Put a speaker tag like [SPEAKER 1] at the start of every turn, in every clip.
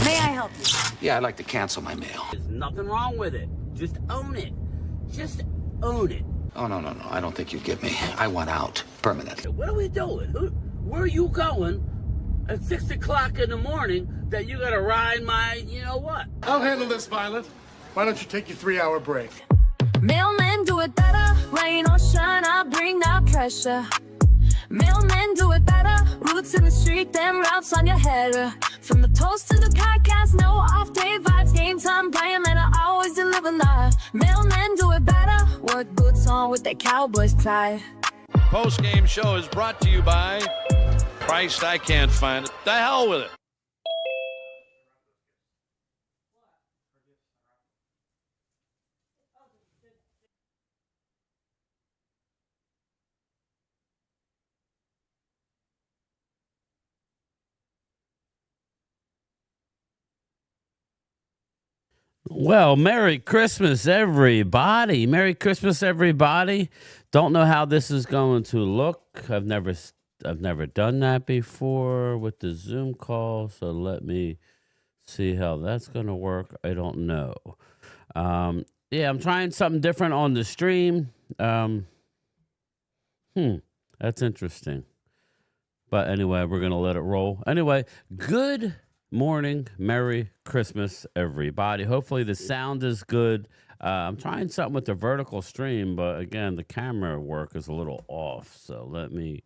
[SPEAKER 1] May I help you?
[SPEAKER 2] Yeah, I'd like to cancel my mail.
[SPEAKER 3] There's nothing wrong with it. Just own it. Just own it.
[SPEAKER 2] Oh, no. I don't think you get me. I want out. Permanently.
[SPEAKER 3] What are we doing? Where are you going at 6 o'clock in the morning that you gotta ride my, you know what?
[SPEAKER 4] I'll handle this, Violet. Why don't you take your 3-hour break?
[SPEAKER 5] Mailmen do it better. Rain or shine, I bring that pressure. Mailmen do it better. Roots in the street, them routes on your head. From the toast to the podcast, no off-day vibes. Game time, Brian, man, I always deliver live. Mailmen do it better. Work boots on with their cowboys pride.
[SPEAKER 6] Post-game show is brought to you by Christ, I can't find it. The hell with it.
[SPEAKER 7] Well, Merry Christmas, everybody. Merry Christmas, everybody. Don't know how this is going to look. I've never done that before with the Zoom call, so let me see how that's going to work. I don't know. Yeah, I'm trying something different on the stream. That's interesting. But anyway, we're going to let it roll. Anyway, good morning, Merry Christmas, everybody. Hopefully the sound is good. I'm trying something with the vertical stream, but again, the camera work is a little off. So let me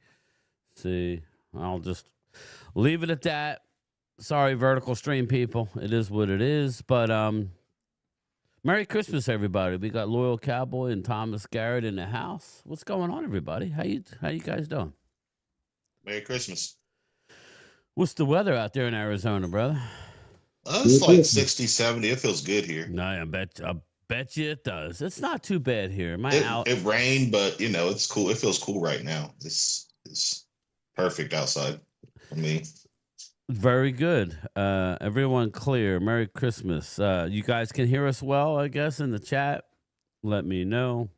[SPEAKER 7] see. I'll just leave it at that. Sorry, vertical stream people. It is what it is. But Merry Christmas, everybody. We got Loyal Cowboy and Thomas Garrett in the house. What's going on, everybody? How you guys doing?
[SPEAKER 8] Merry Christmas.
[SPEAKER 7] What's the weather out there in Arizona, brother?
[SPEAKER 8] It's like 60, 70. It feels good here.
[SPEAKER 7] No, I bet you it does. It's not too bad here.
[SPEAKER 8] It rained, but it's cool. It feels cool right now. It's perfect outside for me.
[SPEAKER 7] Very good. Everyone clear. Merry Christmas. You guys can hear us well, I guess, in the chat. Let me know.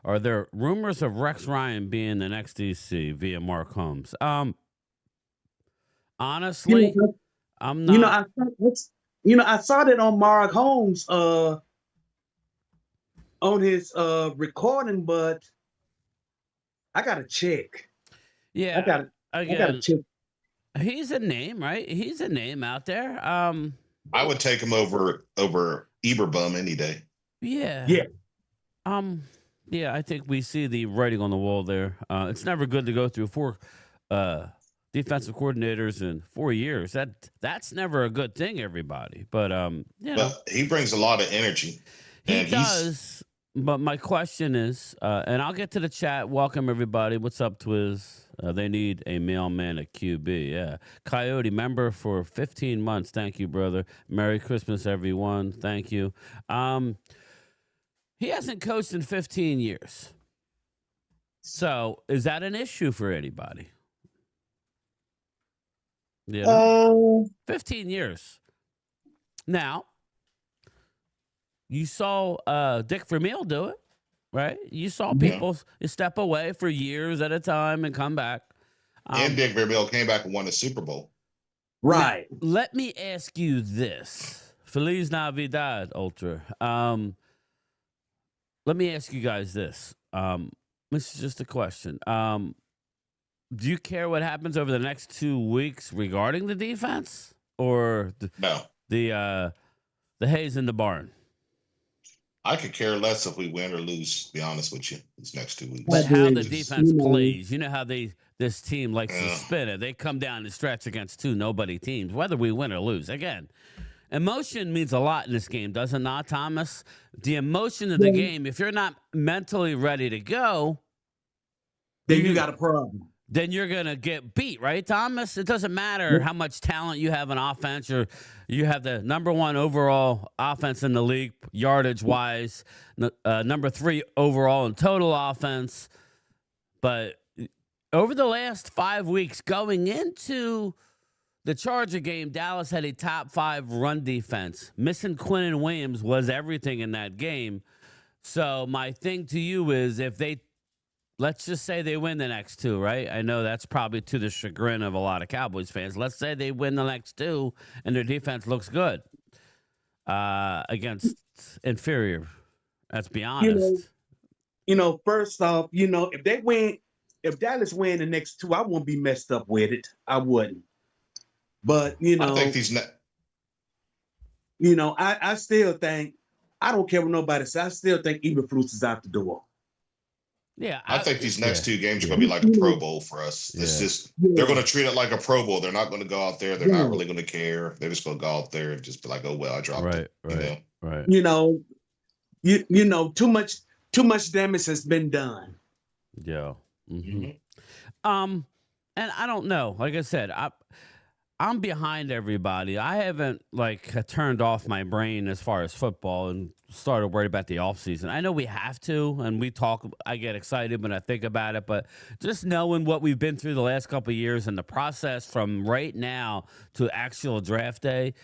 [SPEAKER 7] Are there rumors of Rex Ryan being the next DC via Mark Holmes? Honestly, I'm not.
[SPEAKER 9] I saw that on Mark Holmes on his recording, but I gotta check.
[SPEAKER 7] Yeah,
[SPEAKER 9] I gotta check.
[SPEAKER 7] He's a name, right? He's a name out there.
[SPEAKER 8] I would take him over Eberbum any day.
[SPEAKER 7] Yeah. Yeah, I think we see the writing on the wall there. It's never good to go through 4 defensive coordinators in 4 years. That's never a good thing, everybody. But
[SPEAKER 8] But he brings a lot of energy.
[SPEAKER 7] He does. But my question is, and I'll get to the chat. Welcome, everybody. What's up, Twiz? They need a mailman at QB. Yeah. Coyote, member for 15 months. Thank you, brother. Merry Christmas, everyone. Thank you. He hasn't coached in 15 years. So is that an issue for anybody? Yeah. 15 years. Now, you saw Dick Vermeil do it, right? You saw people step away for years at a time and come back.
[SPEAKER 8] And Dick Vermeil came back and won a Super Bowl.
[SPEAKER 9] Right.
[SPEAKER 7] Now, let me ask you this. Feliz Navidad, Ultra. Let me ask you guys this. This is just a question. Do you care what happens over the next 2 weeks regarding the defense, or the hay's in the barn?
[SPEAKER 8] I could care less if we win or lose, to be honest with you, these next 2 weeks.
[SPEAKER 7] But how the defense plays, you know how this team likes to spin it. They come down the stretch against 2 nobody teams, whether we win or lose. Again, emotion means a lot in this game, does it not, Thomas? The emotion of the game, if you're not mentally ready to go,
[SPEAKER 9] then you got a problem.
[SPEAKER 7] Then you're going to get beat, right, Thomas? It doesn't matter how much talent you have on offense. You have the number 1 overall offense in the league, yardage-wise, number 3 overall in total offense. But over the last 5 weeks, going into the Charger game, Dallas had a top 5 run defense. Missing Quinnen Williams was everything in that game. So my thing to you is, if they let's just say they win the next two, right? I know that's probably to the chagrin of a lot of Cowboys fans. Let's say they win the next two and their defense looks good against inferior. Let's be honest.
[SPEAKER 9] First off, if Dallas win the next two, I won't be messed up with it. I wouldn't. But
[SPEAKER 8] I think these
[SPEAKER 9] I still think, I don't care what nobody says, I still think Eberflus is out the door.
[SPEAKER 7] Yeah,
[SPEAKER 8] I think these next two games are going to be like a Pro Bowl for us. It's just they're going to treat it like a Pro Bowl. They're not going to go out there. They're not really going to care. They're just going to go out there and just be like, "Oh well, I dropped it."
[SPEAKER 7] Right.
[SPEAKER 9] Too much damage has been done.
[SPEAKER 7] Yeah. Mm-hmm. And I don't know. Like I said, I'm behind everybody. I haven't turned off my brain as far as football and started worried about the offseason. I know we have to, and we talk. I get excited when I think about it, but just knowing what we've been through the last couple of years and the process from right now to actual draft day,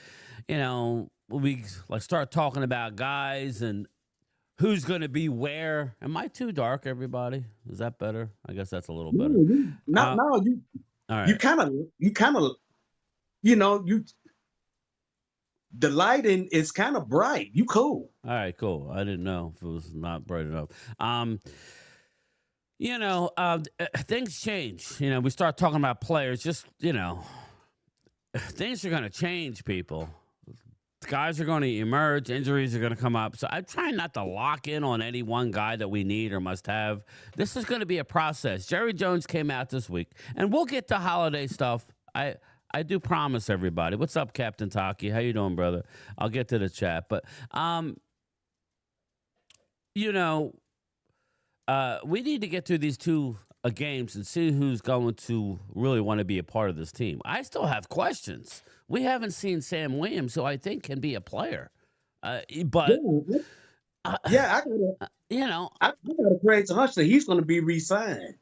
[SPEAKER 7] we start talking about guys and who's going to be where. Am I too dark, everybody? Is that better? I guess that's a little better.
[SPEAKER 9] All right. You kind of, the lighting is kind of bright. You cool.
[SPEAKER 7] All right, cool. I didn't know if it was not bright enough. Things change. We start talking about players. Just things are going to change, people. Guys are going to emerge. Injuries are going to come up. So I'm trying not to lock in on any one guy that we need or must have. This is going to be a process. Jerry Jones came out this week, and we'll get to holiday stuff. I do promise everybody. What's up, Captain Taki? How you doing, brother? I'll get to the chat. But, we need to get through these two games and see who's going to really want to be a part of this team. I still have questions. We haven't seen Sam Williams, who I think can be a player. I got
[SPEAKER 9] a crazy hunch that he's going to be re-signed.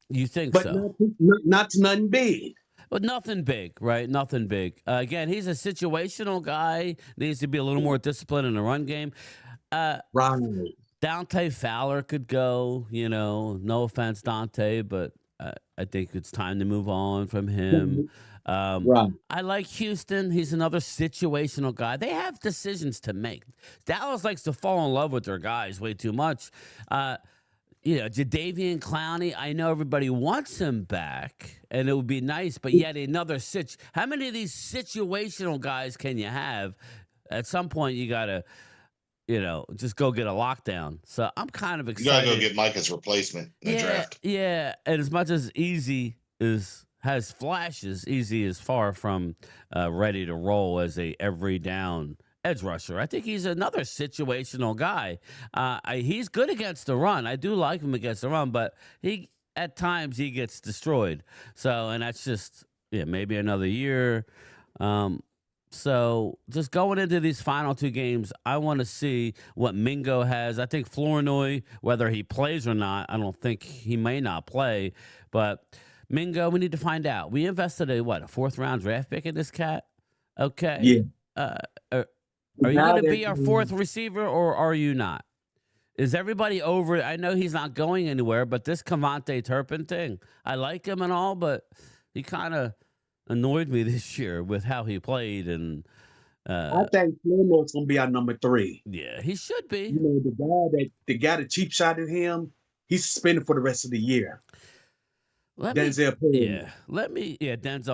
[SPEAKER 7] You think
[SPEAKER 9] but
[SPEAKER 7] so?
[SPEAKER 9] Not to nothing big.
[SPEAKER 7] But nothing big, right? Nothing big. Again, he's a situational guy. Needs to be a little more disciplined in the run game.
[SPEAKER 9] Right.
[SPEAKER 7] Dante Fowler could go, no offense, Dante, but I think it's time to move on from him.
[SPEAKER 9] Right.
[SPEAKER 7] I like Houston. He's another situational guy. They have decisions to make. Dallas likes to fall in love with their guys way too much. Jadeveon Clowney, I know everybody wants him back, and it would be nice, but yet another how many of these situational guys can you have? At some point, you got to, just go get a lockdown. So I'm kind of excited.
[SPEAKER 8] You got to go get Mike as replacement in the draft.
[SPEAKER 7] Yeah, and as much as Easy has flashes, Easy is far from ready to roll as a every down edge rusher. I think he's another situational guy. He's good against the run. I do like him against the run, but at times he gets destroyed. So, and that's just maybe another year. So just going into these final two games, I want to see what Mingo has. I think Flournoy, whether he plays or not, I don't think he may not play, but Mingo, we need to find out. We invested a fourth round draft pick in this cat. Okay.
[SPEAKER 9] Yeah.
[SPEAKER 7] Are you going to be our fourth receiver, or are you not? Is everybody over? I know he's not going anywhere, but this Cavante Turpin thing, I like him and all, but he kind of annoyed me this year with how he played. And
[SPEAKER 9] I think Flournoy's going to be our number 3.
[SPEAKER 7] Yeah, he should be.
[SPEAKER 9] The guy that cheap shotted him, he's suspended for the rest of the year.
[SPEAKER 7] Denzel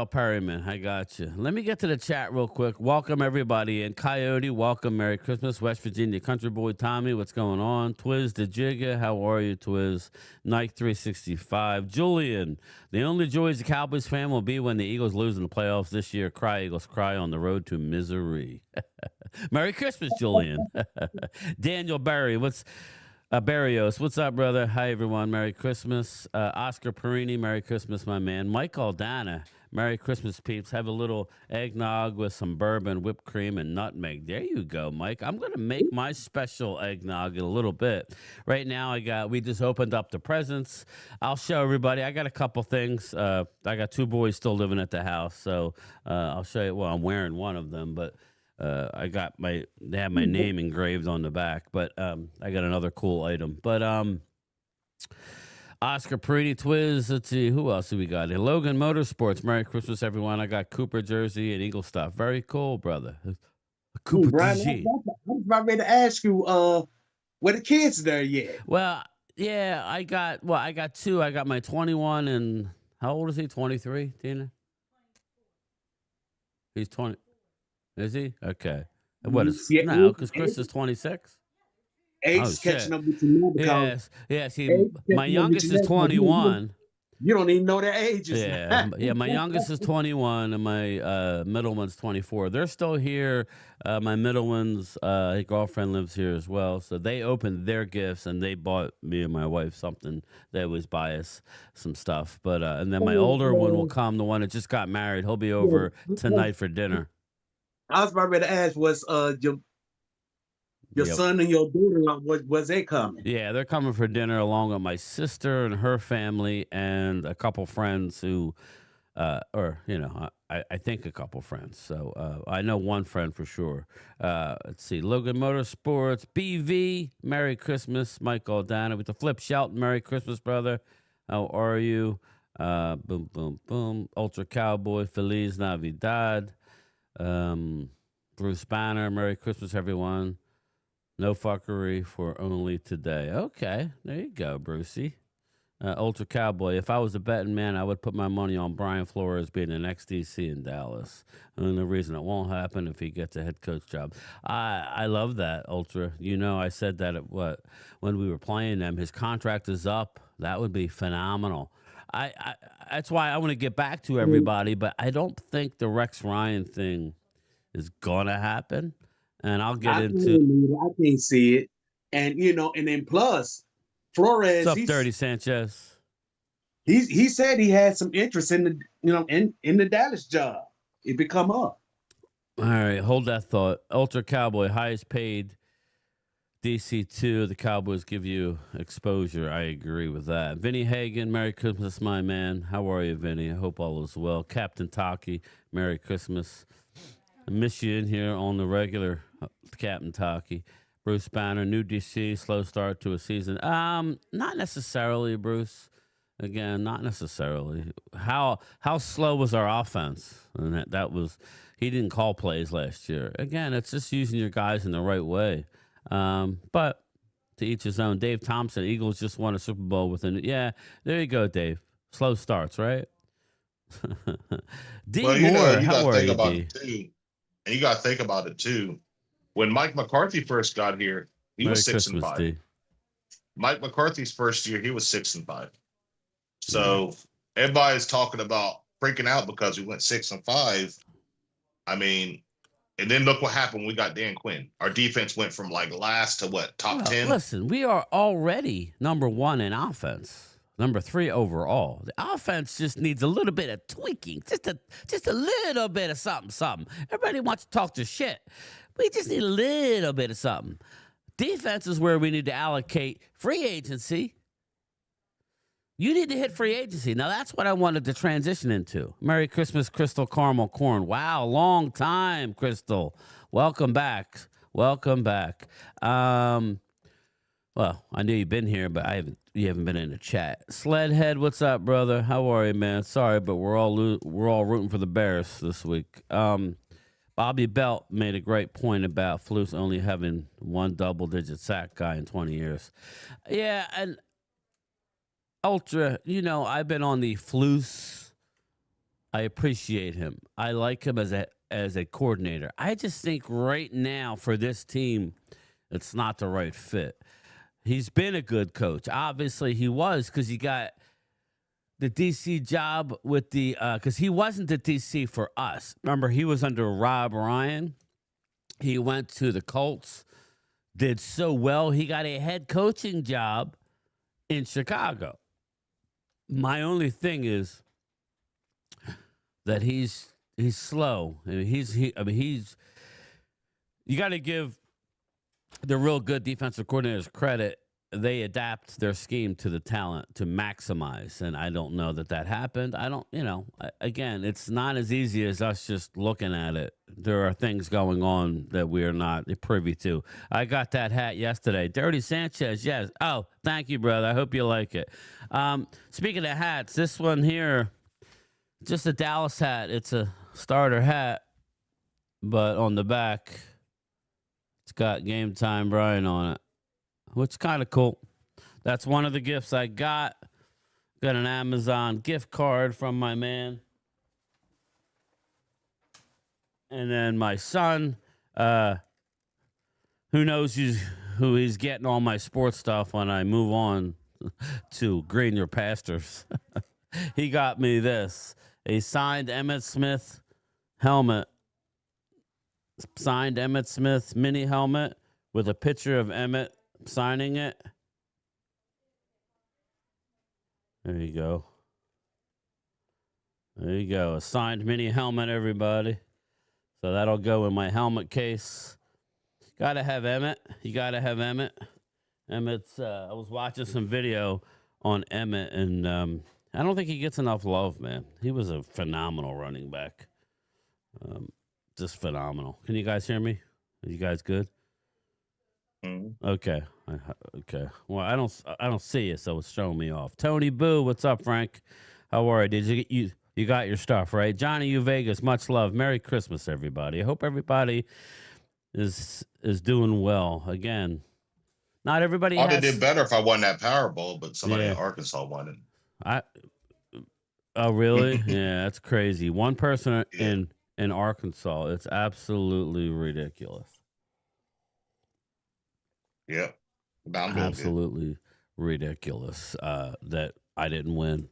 [SPEAKER 7] Perryman. I got you. Let me get to the chat real quick. Welcome everybody. And Coyote, welcome. Merry Christmas. West Virginia Country Boy Tommy, what's going on? Twiz the Jigga, how are you, Twiz? Nike 365. Julian, the only joy as a Cowboys fan will be when the Eagles lose in the playoffs this year. Cry, Eagles, cry on the road to misery. Merry Christmas, Julian. Daniel Barry, Barrios, what's up, brother? Hi, everyone. Merry Christmas. Oscar Perini, Merry Christmas, my man. Mike Aldana, Merry Christmas, peeps. Have a little eggnog with some bourbon, whipped cream, and nutmeg. There you go, Mike. I'm going to make my special eggnog in a little bit. Right now, we just opened up the presents. I'll show everybody. I got a couple things. I got 2 boys still living at the house, so I'll show you. Well, I'm wearing one of them, but they have my name engraved on the back, but I got another cool item. But Oscar Pretty Twiz. Let's see, who else do we got here? Logan Motorsports. Merry Christmas, everyone. I got Cooper jersey and Eagle stuff. Very cool, brother. Cooper
[SPEAKER 9] Brian,
[SPEAKER 7] TG.
[SPEAKER 9] I was about ready to ask you, were the kids there yet?
[SPEAKER 7] Well, yeah, I got two. I got my 21 and how old is he? 23, Tina? He's 20. Is he? Okay. What is no? Because Chris is 26.
[SPEAKER 9] Age is catching up with you now.
[SPEAKER 7] Yes. My youngest is 21.
[SPEAKER 9] You don't even know their ages.
[SPEAKER 7] Yeah. My youngest is 21, and my middle one's 24. They're still here. My middle one's his girlfriend lives here as well. So they opened their gifts, and they bought me and my wife something. They always buy us some stuff. But and then my older one will come. The one that just got married. He'll be over tonight for dinner.
[SPEAKER 9] I was about to ask, was your son and your daughter-in-law, was they coming?
[SPEAKER 7] Yeah, they're coming for dinner along with my sister and her family and a couple friends who, I think a couple friends. So I know one friend for sure. Let's see, Logan Motorsports, BV, Merry Christmas, Mike Aldana with the Flip Shelton, Merry Christmas, brother. How are you? Boom, boom, boom. Ultra Cowboy, Feliz Navidad. Bruce Banner, Merry Christmas, everyone. No fuckery for only today. Okay, there you go, Brucey. Ultra Cowboy. If I was a betting man, I would put my money on Brian Flores being an XDC in Dallas. And the reason it won't happen if he gets a head coach job. I love that, Ultra. You know, I said that when we were playing them. His contract is up. That would be phenomenal. I that's why I want to get back to everybody, but I don't think the Rex Ryan thing is gonna happen. And I'll get into.
[SPEAKER 9] I can't see it, and and then plus Flores.
[SPEAKER 7] What's up, Dirty Sanchez?
[SPEAKER 9] He said he had some interest in the in the Dallas job. It become up.
[SPEAKER 7] All right, hold that thought. Ultra Cowboy, highest paid DC2. The Cowboys give you exposure. I agree with that. Vinny Hagan, Merry Christmas, my man. How are you, Vinny? I hope all is well. Captain Taki, Merry Christmas. I miss you in here on the regular, Captain Taki. Bruce Banner, new DC, slow start to a season. Not necessarily, Bruce. Again, not necessarily. How slow was our offense? And that was, he didn't call plays last year. Again, it's just using your guys in the right way. But to each his own. Dave Thompson, Eagles just won a Super Bowl within. Yeah, there you go, Dave. Slow starts, right? D Moore, how are you, D?
[SPEAKER 8] And you got to think about it, too. When Mike McCarthy first got here, he was 6-5.
[SPEAKER 7] D.
[SPEAKER 8] Mike McCarthy's first year, he was 6-5. So everybody's talking about freaking out because we went 6-5. I mean, and then look what happened when we got Dan Quinn. Our defense went from last to top 10.
[SPEAKER 7] Listen, we are already number 1 in offense. Number 3 overall. The offense just needs a little bit of tweaking, just a little bit of something. Everybody wants to talk to shit. We just need a little bit of something. Defense is where we need to allocate free agency. You need to hit free agency. Now, that's what I wanted to transition into. Merry Christmas, Crystal Caramel Corn. Wow, long time, Crystal. Welcome back. Well, I knew you've been here, but you haven't been in the chat. Sledhead, what's up, brother? How are you, man? Sorry, but we're all rooting for the Bears this week. Bobby Belt made a great point about Flus only having one double-digit sack guy in 20 years. Yeah, and Ultra, I've been on the Flus. I appreciate him. I like him as a coordinator. I just think right now for this team, it's not the right fit. He's been a good coach. Obviously, he was because he got the DC job with the because he wasn't the DC for us. Remember, he was under Rob Ryan. He went to the Colts, did so well. He got a head coaching job in Chicago. My only thing is that he's slow. He's you got to give the real good defensive coordinators credit. they adapt their scheme to the talent to maximize. And I don't know that happened. I don't, again, it's not as easy as us just looking at it. There are things going on that we are not privy to. I got that hat yesterday. Dirty Sanchez, yes. Oh, thank you, brother. I hope you like it. Speaking of hats, this one here, just a Dallas hat. It's a starter hat, but on the back, it's got Game Time Brian on it, which is kind of cool. That's one of the gifts I got. Got an Amazon gift card from my man. And then my son, who knows who he's getting all my sports stuff when I move on to Greener Pastures. He got me this, a signed Emmitt Smith helmet. Signed Emmitt Smith mini helmet with a picture of Emmitt signing it. There you go. There you go. A signed mini helmet, everybody. So that'll go in my helmet case. Gotta have Emmitt. You gotta have Emmitt. Emmitt's, I was watching some video on Emmitt, and I don't think he gets enough love, man. He was a phenomenal running back. Just phenomenal. Can you guys hear me? Are you guys good?
[SPEAKER 8] Mm-hmm.
[SPEAKER 7] Okay. Okay. Well, I don't see it, so it's showing me off. Tony Boo, what's up, Frank? How are you? Did you got your stuff, right? Johnny U Vegas, much love. Merry Christmas, everybody. I hope everybody is doing well. Again, not everybody
[SPEAKER 8] I'd
[SPEAKER 7] has...
[SPEAKER 8] have did better if I won that Powerball, but somebody in Arkansas won it.
[SPEAKER 7] Oh, really? Yeah, that's crazy. One person in Arkansas. It's absolutely ridiculous.
[SPEAKER 8] Yeah.
[SPEAKER 7] Absolutely ridiculous that I didn't win.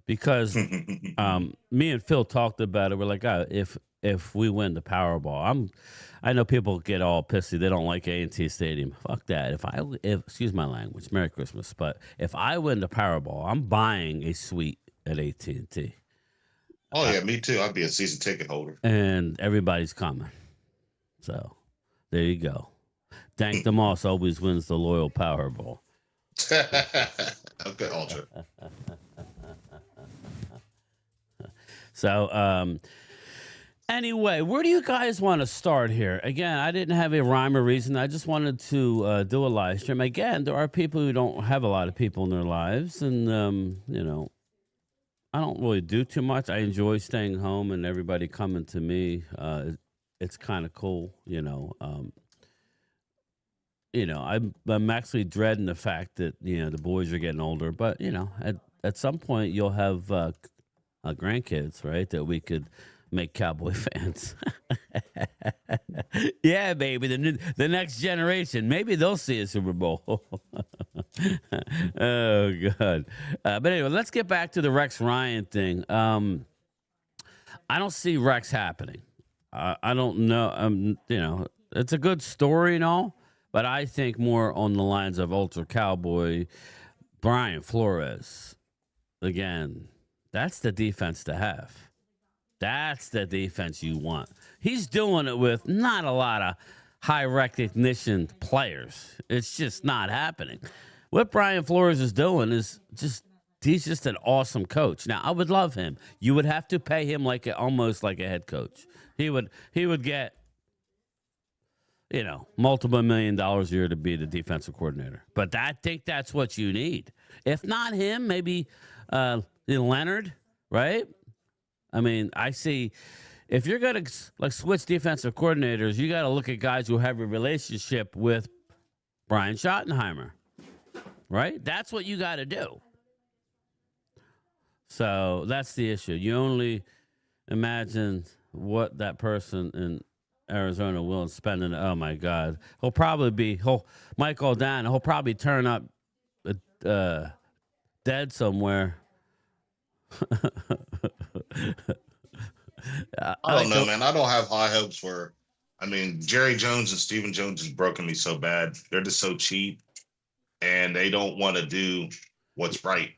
[SPEAKER 7] Because me and Phil talked about it. We're like, if we win the Powerball, I know people get all pissy. They don't like A&T Stadium. Fuck that. If excuse my language, Merry Christmas. But if I win the Powerball, I'm buying a suite at AT&T.
[SPEAKER 8] Oh, yeah, me too. I'd be a season ticket holder.
[SPEAKER 7] And everybody's coming. So there you go. Dank the Moss always wins the loyal Powerball.
[SPEAKER 8] Okay, Ultra.
[SPEAKER 7] So, anyway, where do you guys want to start here? Again, I didn't have a rhyme or reason. I just wanted to do a live stream. Again, there are people who don't have a lot of people in their lives. And, I don't really do too much. I enjoy staying home and everybody coming to me. It's kind of cool, I'm actually dreading the fact that the boys are getting older. But at some point you'll have grandkids, right? That we could make Cowboy fans. Yeah, baby, the next generation. Maybe they'll see a Super Bowl. Oh God! But anyway, let's get back to the Rex Ryan thing. I don't see Rex happening. I don't know. It's a good story and all, but I think more on the lines of Ultra Cowboy Brian Flores. Again, that's the defense to have. That's the defense you want. He's doing it with not a lot of high recognition players. It's just not happening. What Brian Flores is doing is he's just an awesome coach. Now, I would love him. You would have to pay him almost like a head coach. He would get multiple $1 million a year to be the defensive coordinator. But I think that's what you need. If not him, maybe Leonard, right? I mean, I see if you're going to switch defensive coordinators, you got to look at guys who have a relationship with Brian Schottenheimer, right? That's what you got to do. So that's the issue. You only imagine what that person in Arizona will spend. Oh my God, Mike O'Dan. He'll probably turn up dead somewhere.
[SPEAKER 8] I don't know, man. I don't have high hopes for. I mean, Jerry Jones and Stephen Jones has broken me so bad. They're just so cheap, and they don't want to do what's right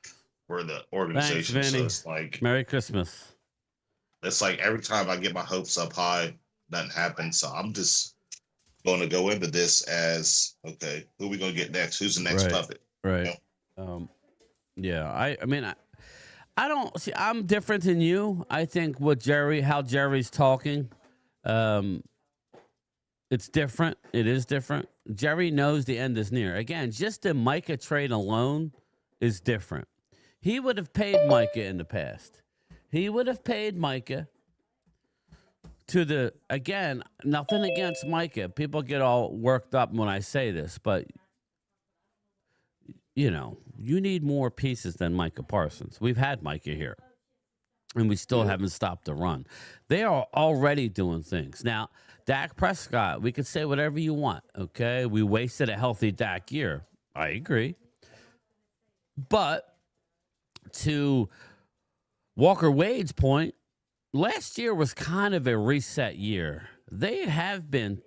[SPEAKER 8] for the organization.
[SPEAKER 7] Thanks, Vinny.
[SPEAKER 8] So it's like
[SPEAKER 7] Merry Christmas.
[SPEAKER 8] It's like every time I get my hopes up high, nothing happens. So I'm just going to go into this as, okay, who are we going to get next? Who's the next
[SPEAKER 7] Right.
[SPEAKER 8] puppet?
[SPEAKER 7] Right.
[SPEAKER 8] You know?
[SPEAKER 7] Yeah. I mean, I don't see. I'm different than you. I think how Jerry's talking, it's different. It is different. Jerry knows the end is near. Again, just the Micah trade alone is different. He would have paid Micah in the past. He would have paid Micah again, nothing against Micah. People get all worked up when I say this, but you need more pieces than Micah Parsons. We've had Micah here, and we still haven't stopped the run. They are already doing things. Now, Dak Prescott, we could say whatever you want, okay? We wasted a healthy Dak year. I agree. But to Walker Wade's point, last year was kind of a reset year. They have been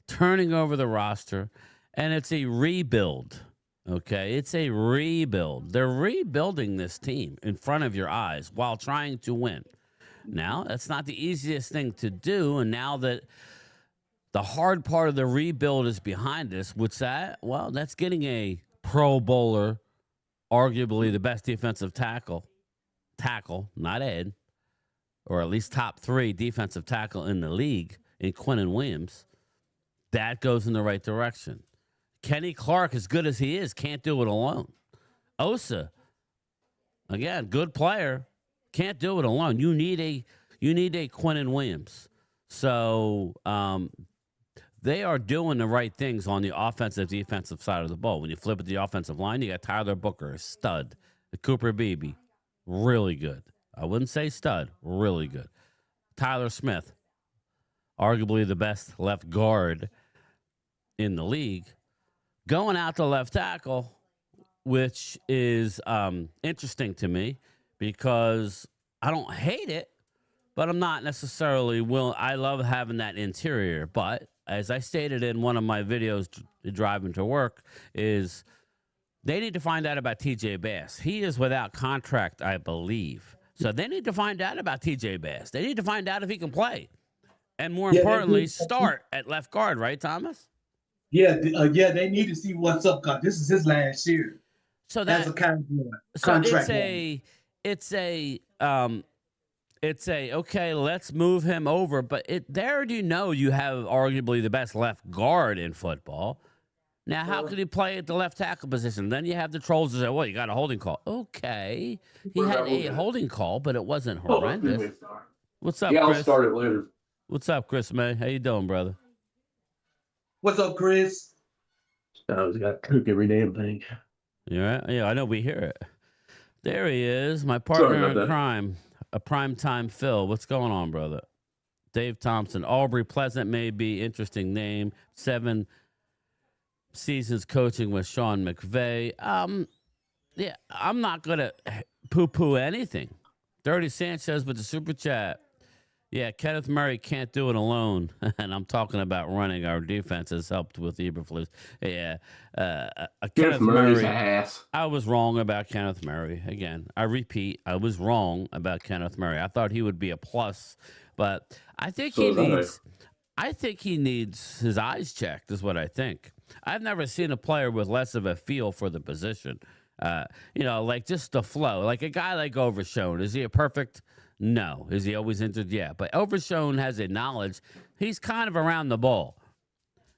[SPEAKER 7] turning over the roster, and it's a rebuild. Okay, it's a rebuild. They're rebuilding this team in front of your eyes while trying to win. Now, that's not the easiest thing to do, and now that the hard part of the rebuild is behind us, that's getting a Pro Bowler, arguably the best defensive tackle, not Ed, or at least top 3 defensive tackle in the league in Quinnen Williams. That goes in the right direction. Kenny Clark, as good as he is, can't do it alone. Osa, again, good player, can't do it alone. You need a Quinnen Williams. So they are doing the right things on the offensive defensive side of the ball. When you flip at the offensive line, you got Tyler Booker, a stud. Cooper Beebe, really good. I wouldn't say stud, really good. Tyler Smith, arguably the best left guard in the league. Going out to left tackle, which is interesting to me because I don't hate it, but I'm not necessarily willing. I love having that interior, but as I stated in one of my videos driving to work, is they need to find out about TJ Bass. He is without contract, I believe. So they need to find out about TJ Bass. They need to find out if he can play. And more importantly, start at left guard, right, Thomas?
[SPEAKER 9] Yeah, they need to see what's up. Cause this is his last year.
[SPEAKER 7] So
[SPEAKER 9] that's a contract.
[SPEAKER 7] It's a okay. Let's move him over. But there, do you know you have arguably the best left guard in football? Now, how could he play at the left tackle position? Then you have the trolls that say, "Well, you got a holding call." Okay, he had a holding call, but it wasn't horrendous. What's up, Chris? I'll start it later. What's up, Chris May? How you doing, brother?
[SPEAKER 9] What's up, Chris?
[SPEAKER 1] I was got to cook every damn thing.
[SPEAKER 7] Yeah, I know we hear it. There he is, my partner in crime, a primetime Phil. What's going on, brother? Dave Thompson, Aubrey Pleasant may be interesting name. 7 seasons coaching with Sean McVay. Yeah, I'm not gonna poo-poo anything. Dirty Sanchez with the super chat. Yeah, Kenneth Murray can't do it alone, and I'm talking about running our defense has helped with Eberflus. Yeah, Kenneth Murray's ass. I was wrong about Kenneth Murray. Again, I repeat, I was wrong about Kenneth Murray. I thought he would be a plus, but I think he needs his eyes checked. Is what I think. I've never seen a player with less of a feel for the position. Like just the flow. Like a guy like Overshown. Is he a perfect? No. Is he always injured? Yeah. But Overshown has a knowledge. He's kind of around the ball.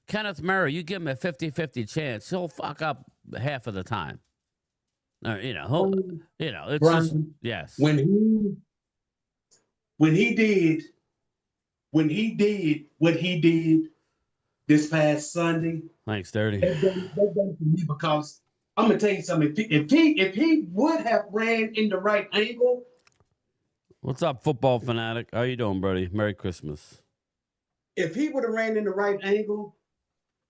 [SPEAKER 7] Kenneth Murray, you give him a 50-50 chance, he'll fuck up half of the time. It's
[SPEAKER 9] Brian,
[SPEAKER 7] just, yes.
[SPEAKER 9] When he did what he did this past Sunday.
[SPEAKER 7] Thanks, Dirty.
[SPEAKER 9] That's done for me because I'm gonna tell you something. If he would have ran in the right angle.
[SPEAKER 7] What's up, football fanatic? How you doing, buddy? Merry Christmas.
[SPEAKER 9] If he would have ran in the right angle,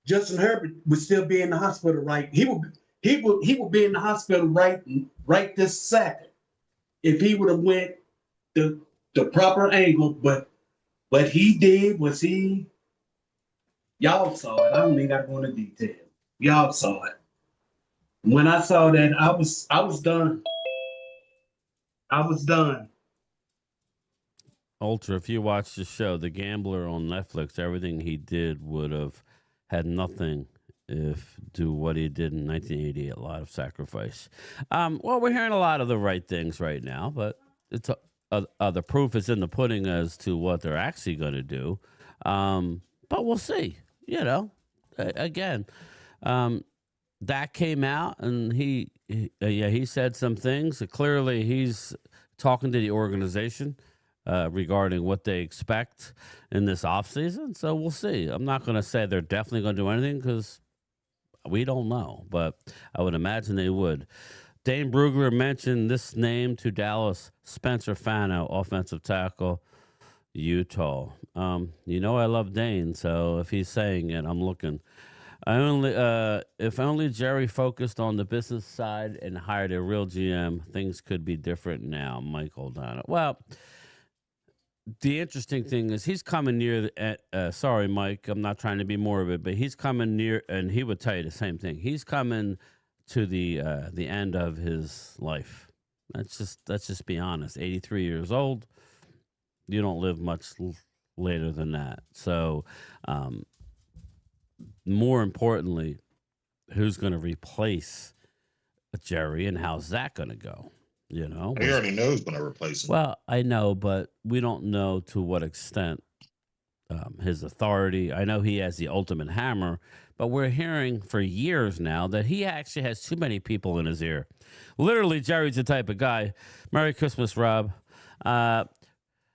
[SPEAKER 9] Justin Herbert would still be in the hospital. Right, he would be in the hospital right this second. If he would have went the proper angle, but what he did was y'all saw it. I don't even got to go into detail. Y'all saw it. When I saw that, I was done. I was done.
[SPEAKER 7] Ultra, if you watch the show, The Gambler on Netflix, everything he did would have had nothing if do what he did in 1988. A lot of sacrifice. Well, we're hearing a lot of the right things right now, but it's the proof is in the pudding as to what they're actually going to do. But we'll see. You know, again, that came out, and he said some things. Clearly, he's talking to the organization regarding what they expect in this offseason. So we'll see. I'm not going to say they're definitely going to do anything because we don't know, but I would imagine they would. Dane Brugler mentioned this name to Dallas: Spencer Fano, offensive tackle, Utah. You know I love Dane, so if he's saying it, I'm looking. If only Jerry focused on the business side and hired a real GM, things could be different now. Michael O'Donnell. Well, the interesting thing is he's coming near. Sorry, Mike, I'm not trying to be morbid, but he's coming near, and he would tell you the same thing. He's coming to the end of his life. Let's just be honest. 83 years old. You don't live much later than that. So, more importantly, who's going to replace Jerry, and how's that going to go? You know,
[SPEAKER 8] He already knows going to replace him.
[SPEAKER 7] well, I know, but we don't know to what extent his authority. I know he has the ultimate hammer, but we're hearing for years now that he actually has too many people in his ear. Literally, Jerry's the type of guy. Merry Christmas, Rob.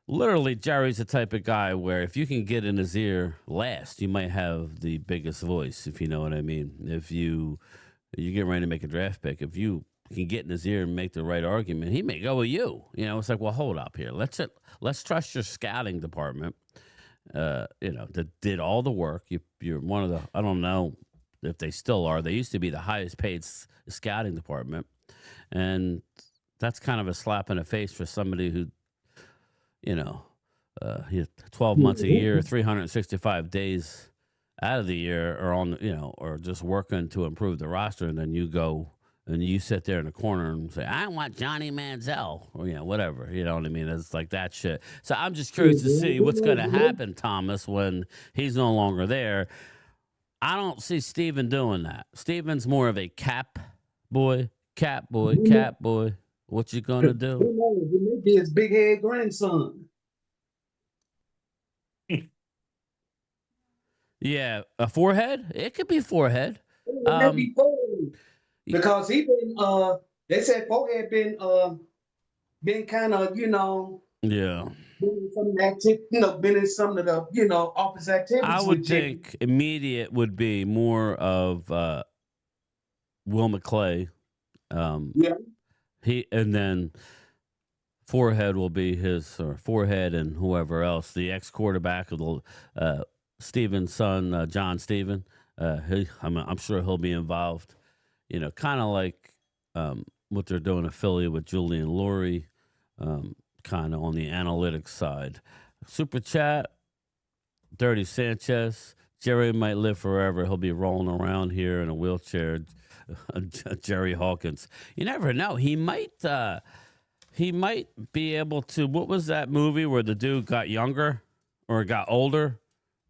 [SPEAKER 7] Literally, Jerry's the type of guy where if you can get in his ear last, you might have the biggest voice, if you know what I mean. If you get ready to make a draft pick, if you can get in his ear and make the right argument, he may go with you. You know, it's like, well, hold up here. Let's trust your scouting department. That did all the work. You're one of the, I don't know if they still are. They used to be the highest paid scouting department, and that's kind of a slap in the face for somebody who, 12 months a year, 365 days out of the year are on, or just working to improve the roster, and then you go and you sit there in the corner and say, I want Johnny Manziel, or, whatever. You know what I mean? It's like that shit. So I'm just curious to see what's going to happen, Thomas, when he's no longer there. I don't see Steven doing that. Steven's more of a cap boy. What you going to do?
[SPEAKER 9] It may be his big head grandson.
[SPEAKER 7] Yeah, a forehead? It could be forehead.
[SPEAKER 9] Maybe forehead. Because he been they said forehead been kind of,
[SPEAKER 7] Yeah.
[SPEAKER 9] been in some of the, office activities.
[SPEAKER 7] I would think immediate would be more of Will McClay.
[SPEAKER 9] Yeah.
[SPEAKER 7] And then forehead will be his, or forehead and whoever else, the ex-quarterback of the Steven's son, John Steven. I'm sure he'll be involved. Kind of like what they're doing in Philly with Julian Lurie, kind of on the analytics side. Super chat, Dirty Sanchez. Jerry might live forever. He'll be rolling around here in a wheelchair. Jerry Hawkins. You never know. He might be able to. What was that movie where the dude got younger or got older?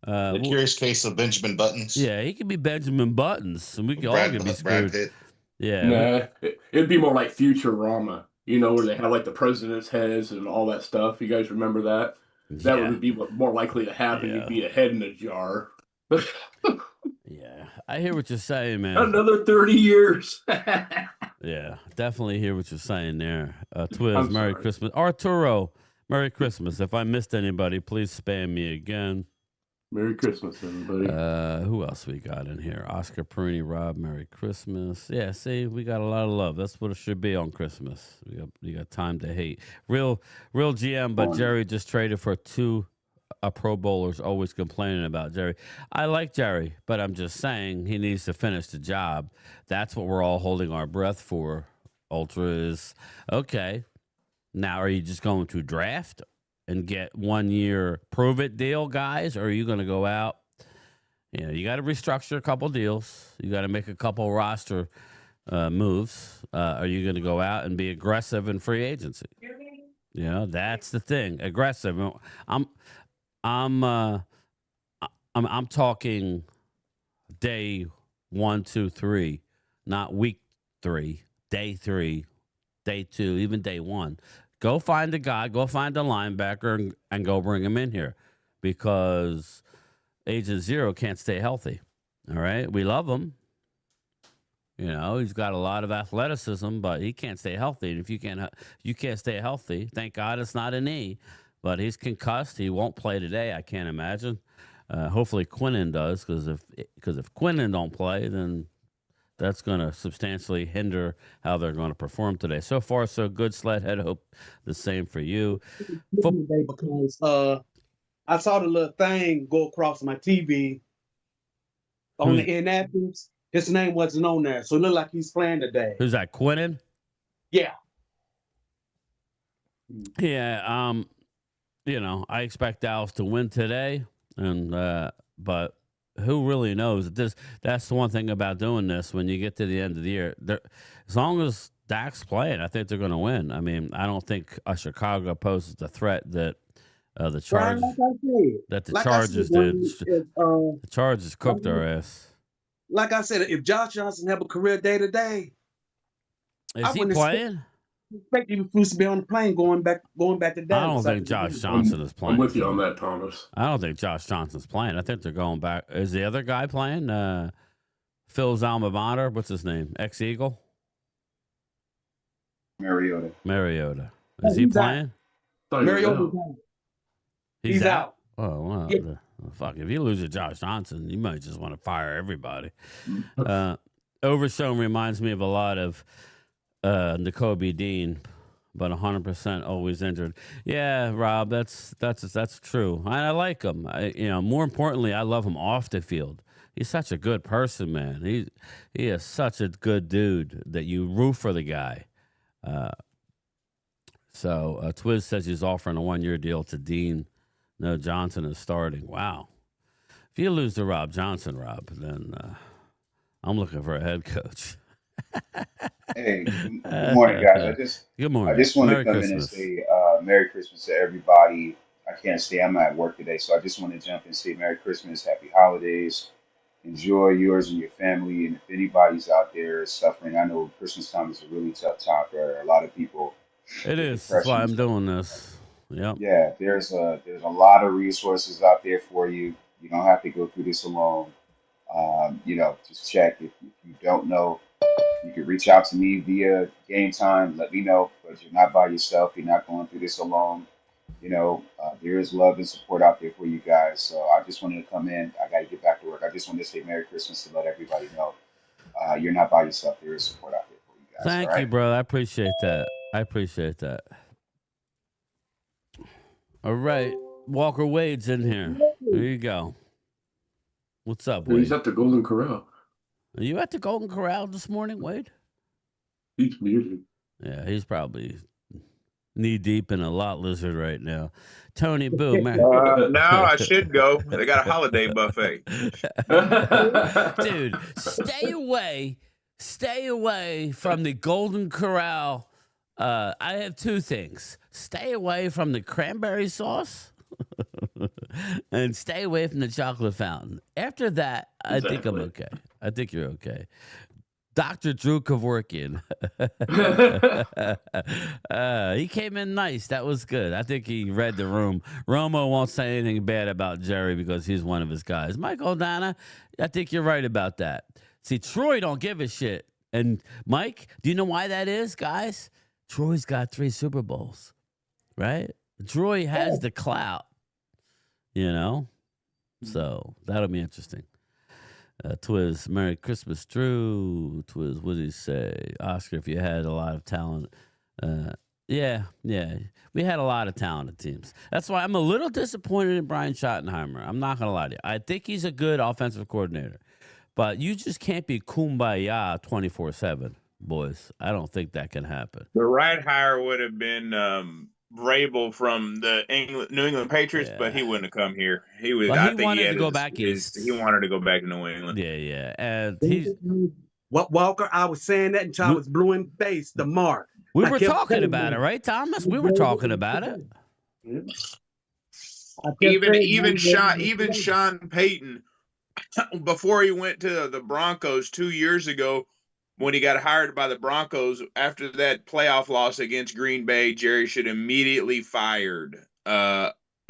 [SPEAKER 8] The Curious Case of Benjamin Buttons.
[SPEAKER 7] Yeah, he could be Benjamin Buttons, and we could all be
[SPEAKER 8] Brad
[SPEAKER 7] screwed.
[SPEAKER 8] Pitt.
[SPEAKER 7] Yeah.
[SPEAKER 1] Nah, it'd be more like Futurama, where they have like the president's heads and all that stuff. You guys remember that? That would be more likely to happen.
[SPEAKER 7] Yeah.
[SPEAKER 1] You'd be a head in a jar.
[SPEAKER 7] Yeah, I hear what you're saying, man.
[SPEAKER 1] Another 30 years.
[SPEAKER 7] Yeah, definitely hear what you're saying there. Twiz,
[SPEAKER 1] I'm
[SPEAKER 7] Merry
[SPEAKER 1] sorry.
[SPEAKER 7] Christmas. Arturo, Merry Christmas. If I missed anybody, please spam me again.
[SPEAKER 1] Merry Christmas, everybody.
[SPEAKER 7] Who else we got in here? Oscar Perini, Rob, Merry Christmas. Yeah, see, we got a lot of love. That's what it should be on Christmas. We got time to hate. Real GM, but Jerry just traded for two Pro Bowlers, always complaining about Jerry. I like Jerry, but I'm just saying he needs to finish the job. That's what we're all holding our breath for. Ultra is, okay, now are you just going to draft and get 1 year prove it deal guys, or are you going to go out? You got to restructure a couple deals. You got to make a couple roster moves. Are you going to go out and be aggressive in free agency? You know, that's the thing. Aggressive. I'm talking day 1, 2, 3, not week 3, day 3, day 2, even day 1. Go find a guy, go find a linebacker, and go bring him in here, because Agent Zero can't stay healthy. All right, we love him. You know, he's got a lot of athleticism, but he can't stay healthy. And if you can't stay healthy, thank God it's not a knee. But he's concussed. He won't play today, I can't imagine. Hopefully Quinnen does, because if Quinnen don't play, then that's going to substantially hinder how they're going to perform today. So far, so good, Sledhead. Hope the same for you.
[SPEAKER 9] Because I saw the little thing go across my TV on the Indianapolis. His name wasn't on there, so it looked like he's playing today.
[SPEAKER 7] Who's that, Quinnen?
[SPEAKER 9] Yeah.
[SPEAKER 7] Yeah, you know, I expect Dallas to win today, and but who really knows? That's the one thing about doing this. When you get to the end of the year, as long as Dak's playing, I think they're going to win. I mean, I don't think Chicago poses the threat that the Chargers did. The Chargers cooked our ass.
[SPEAKER 9] Like I said, if Josh Johnson have a career day today,
[SPEAKER 7] is he playing?
[SPEAKER 9] Expect him to be on the plane going back to Dallas.
[SPEAKER 7] I don't think Josh Johnson is playing.
[SPEAKER 1] I'm with you on that, Thomas.
[SPEAKER 7] I don't think Josh Johnson's playing. I think they're going back. Is the other guy playing? Phil's alma mater. What's his name? Ex-Eagle? Mariota. Is he playing?
[SPEAKER 9] Mariota's out.
[SPEAKER 7] He's out. Oh, well, yeah. Fuck. If you lose to Josh Johnson, you might just want to fire everybody. Overshown reminds me of a lot of N'Kobe Dean, but 100% always injured. Yeah, Rob, that's true. I like him. More importantly, I love him off the field. He's such a good person, man. He is such a good dude that you root for the guy. So Twiz says he's offering a 1-year deal to Dean. No, Johnson is starting. Wow. If you lose to Rob Johnson, Rob, then I'm looking for a head coach.
[SPEAKER 10] Hey, good morning, guys.
[SPEAKER 7] Good morning.
[SPEAKER 10] I just want
[SPEAKER 7] Merry
[SPEAKER 10] to come
[SPEAKER 7] Christmas.
[SPEAKER 10] in and say Merry Christmas to everybody. I can't stay. I'm at work today, so I just want to jump and say Merry Christmas, Happy Holidays. Enjoy yours and your family. And if anybody's out there suffering, I know Christmas time is a really tough time for a lot of people.
[SPEAKER 7] It is. That's why I'm doing this. Yep.
[SPEAKER 10] Yeah, there's a lot of resources out there for you. You don't have to go through this alone. Just check. If you don't know, you can reach out to me via Gametime. Let me know, but you're not by yourself. You're not going through this alone. There is love and support out there for you guys. So I just wanted to come in. I got to get back to work. I just wanted to say Merry Christmas to let everybody know you're not by yourself. There is support out there for you guys.
[SPEAKER 7] Thank you, bro. I appreciate that. All right. Walker Wade's in here. There you go. What's up, Wade?
[SPEAKER 1] He's at the Golden Corral.
[SPEAKER 7] Are you at the Golden Corral this morning, Wade?
[SPEAKER 1] He's muted.
[SPEAKER 7] Yeah, he's probably knee deep in a lot lizard right now. Tony Boo, man.
[SPEAKER 11] No, I should go. They got a holiday buffet.
[SPEAKER 7] Dude, stay away from the Golden Corral. I have two things. Stay away from the cranberry sauce and stay away from the chocolate fountain. After that, I think I'm okay. I think you're okay. Dr. Drew Kevorkian. He came in nice. That was good. I think he read the room. Romo won't say anything bad about Jerry because he's one of his guys. Michael Dana, I think you're right about that. See, Troy don't give a shit. And Mike, do you know why that is, guys? Troy's got 3 Super Bowls, right? Troy has the clout, So that'll be interesting. Twiz, Merry Christmas, Drew. Twiz, what did he say? Oscar, if you had a lot of talent. Yeah. We had a lot of talented teams. That's why I'm a little disappointed in Brian Schottenheimer. I'm not going to lie to you. I think he's a good offensive coordinator. But you just can't be kumbaya 24/7, boys. I don't think that can happen.
[SPEAKER 11] The right hire would have been Vrabel from the New England Patriots, but he wouldn't have come here. He was.
[SPEAKER 7] Well,
[SPEAKER 11] I think
[SPEAKER 7] wanted
[SPEAKER 11] he had
[SPEAKER 7] to go back east.
[SPEAKER 11] He wanted to go back to New England.
[SPEAKER 7] Yeah, and he's
[SPEAKER 9] Walker. I was saying that until I was blue in face. The mark.
[SPEAKER 7] We
[SPEAKER 9] I
[SPEAKER 7] were
[SPEAKER 9] kept
[SPEAKER 7] talking
[SPEAKER 9] saying
[SPEAKER 7] about it,
[SPEAKER 9] that.
[SPEAKER 7] right, Thomas? We were talking about it.
[SPEAKER 9] I kept saying
[SPEAKER 11] Even Sean Payton, before he went to the Broncos 2 years ago, when he got hired by the Broncos after that playoff loss against Green Bay, Jerry should immediately fired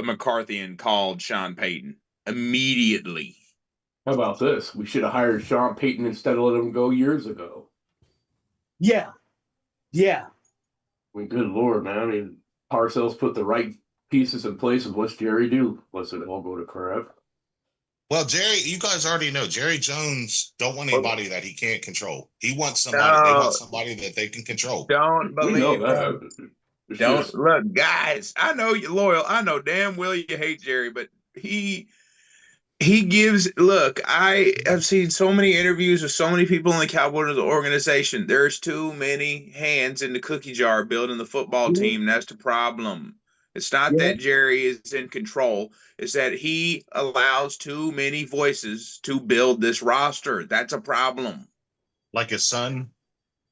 [SPEAKER 11] McCarthy and called Sean Payton immediately.
[SPEAKER 1] How about this? We should have hired Sean Payton instead of letting him go years ago.
[SPEAKER 9] Yeah.
[SPEAKER 1] I mean, good Lord, man. I mean, Parcells put the right pieces in place, and what's Jerry do? Let's it all go to crap.
[SPEAKER 8] Well, Jerry, you guys already know Jerry Jones don't want anybody that he can't control. He wants somebody. They want somebody that they can control.
[SPEAKER 11] Don't
[SPEAKER 1] We know
[SPEAKER 11] believe
[SPEAKER 1] that.
[SPEAKER 11] Don't look, guys. I know you're loyal. I know damn well you hate Jerry, but he gives. Look, I have seen so many interviews with so many people in the Cowboys organization. There's too many hands in the cookie jar building the football team. That's the problem. It's not that Jerry is in control. It's that he allows too many voices to build this roster. That's a problem.
[SPEAKER 8] Like his son.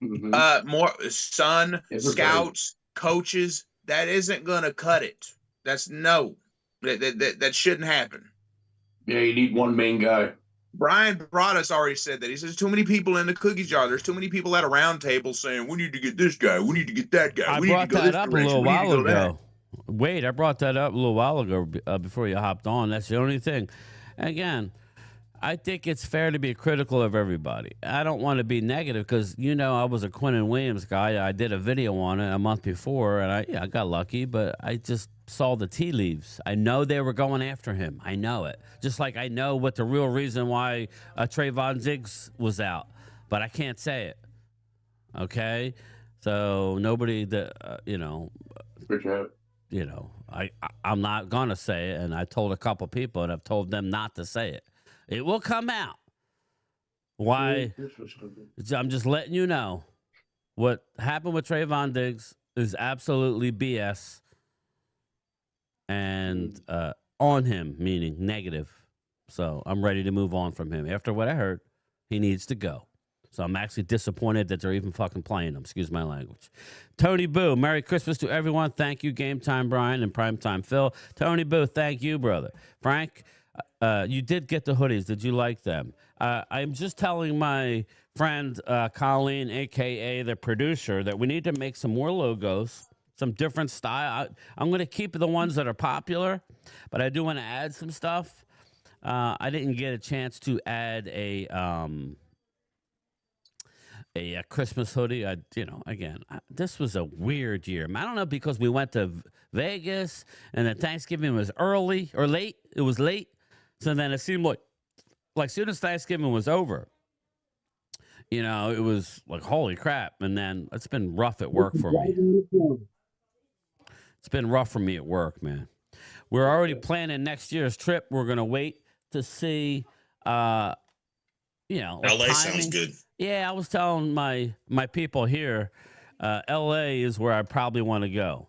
[SPEAKER 11] More son, scouts, coaches. That isn't gonna cut it. That's no. That shouldn't happen.
[SPEAKER 1] Yeah, you need one main guy.
[SPEAKER 11] Brian Broaddus already said that. He says too many people in the cookie jar. There's too many people at a round table saying, we need to get this guy. We need to get that guy. We
[SPEAKER 7] I brought that up a little while ago.
[SPEAKER 11] That.
[SPEAKER 7] Wait, I brought that up a little while ago before you hopped on. That's the only thing. Again, I think it's fair to be critical of everybody. I don't want to be negative because, I was a Quinnen Williams guy. I did a video on it a month before, and I got lucky, but I just saw the tea leaves. I know they were going after him. I know it. Just like I know what the real reason why Trayvon Diggs was out, but I can't say it. Okay? So nobody that, I'm not going to say it, and I told a couple people, and I've told them not to say it. It will come out. Why? I'm just letting you know what happened with Trayvon Diggs is absolutely BS and on him, meaning negative. So I'm ready to move on from him. After what I heard, he needs to go. So I'm actually disappointed that they're even fucking playing him. Excuse my language. Tony Boo, Merry Christmas to everyone. Thank you, Game Time Brian and Primetime Phil. Tony Boo, thank you, brother. Frank, you did get the hoodies. Did you like them? I'm just telling my friend Colleen, a.k.a. the producer, that we need to make some more logos, some different style. I'm going to keep the ones that are popular, but I do want to add some stuff. I didn't get a chance to add a Christmas hoodie. This was a weird year. I don't know, because we went to Vegas and then Thanksgiving was early or late. It was late. So then it seemed like soon as Thanksgiving was over, it was like, holy crap. And then it's been rough at work for me. It's been rough for me at work, man. We're already planning next year's trip. We're going to wait to see, LA
[SPEAKER 8] sounds good.
[SPEAKER 7] Yeah, I was telling my people here, LA is where I probably want to go.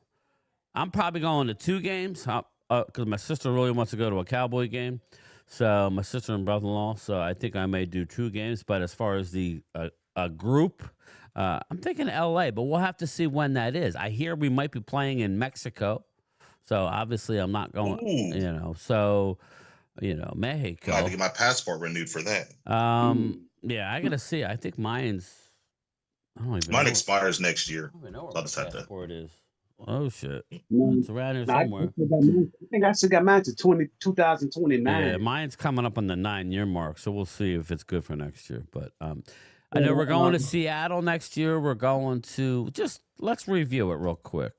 [SPEAKER 7] I'm probably going to 2 games because my sister really wants to go to a Cowboy game. So my sister and brother-in-law. So I think I may do 2 games. But as far as the group, I'm thinking LA. But we'll have to see when that is. I hear we might be playing in Mexico. So obviously I'm not going. Mexico.
[SPEAKER 8] I had to get my passport renewed for that.
[SPEAKER 7] Yeah, I gotta see. I think mine's. I don't even.
[SPEAKER 8] Mine expires next year.
[SPEAKER 7] I don't even know
[SPEAKER 8] I'll
[SPEAKER 7] where
[SPEAKER 8] just
[SPEAKER 7] my
[SPEAKER 8] have to.
[SPEAKER 7] passport is. Oh shit! It's around here somewhere.
[SPEAKER 9] I think I still got mine to 2029.
[SPEAKER 7] Yeah, mine's coming up on the 9-year mark, so we'll see if it's good for next year. But I know we're going to Seattle next year. We're going to let's review it real quick.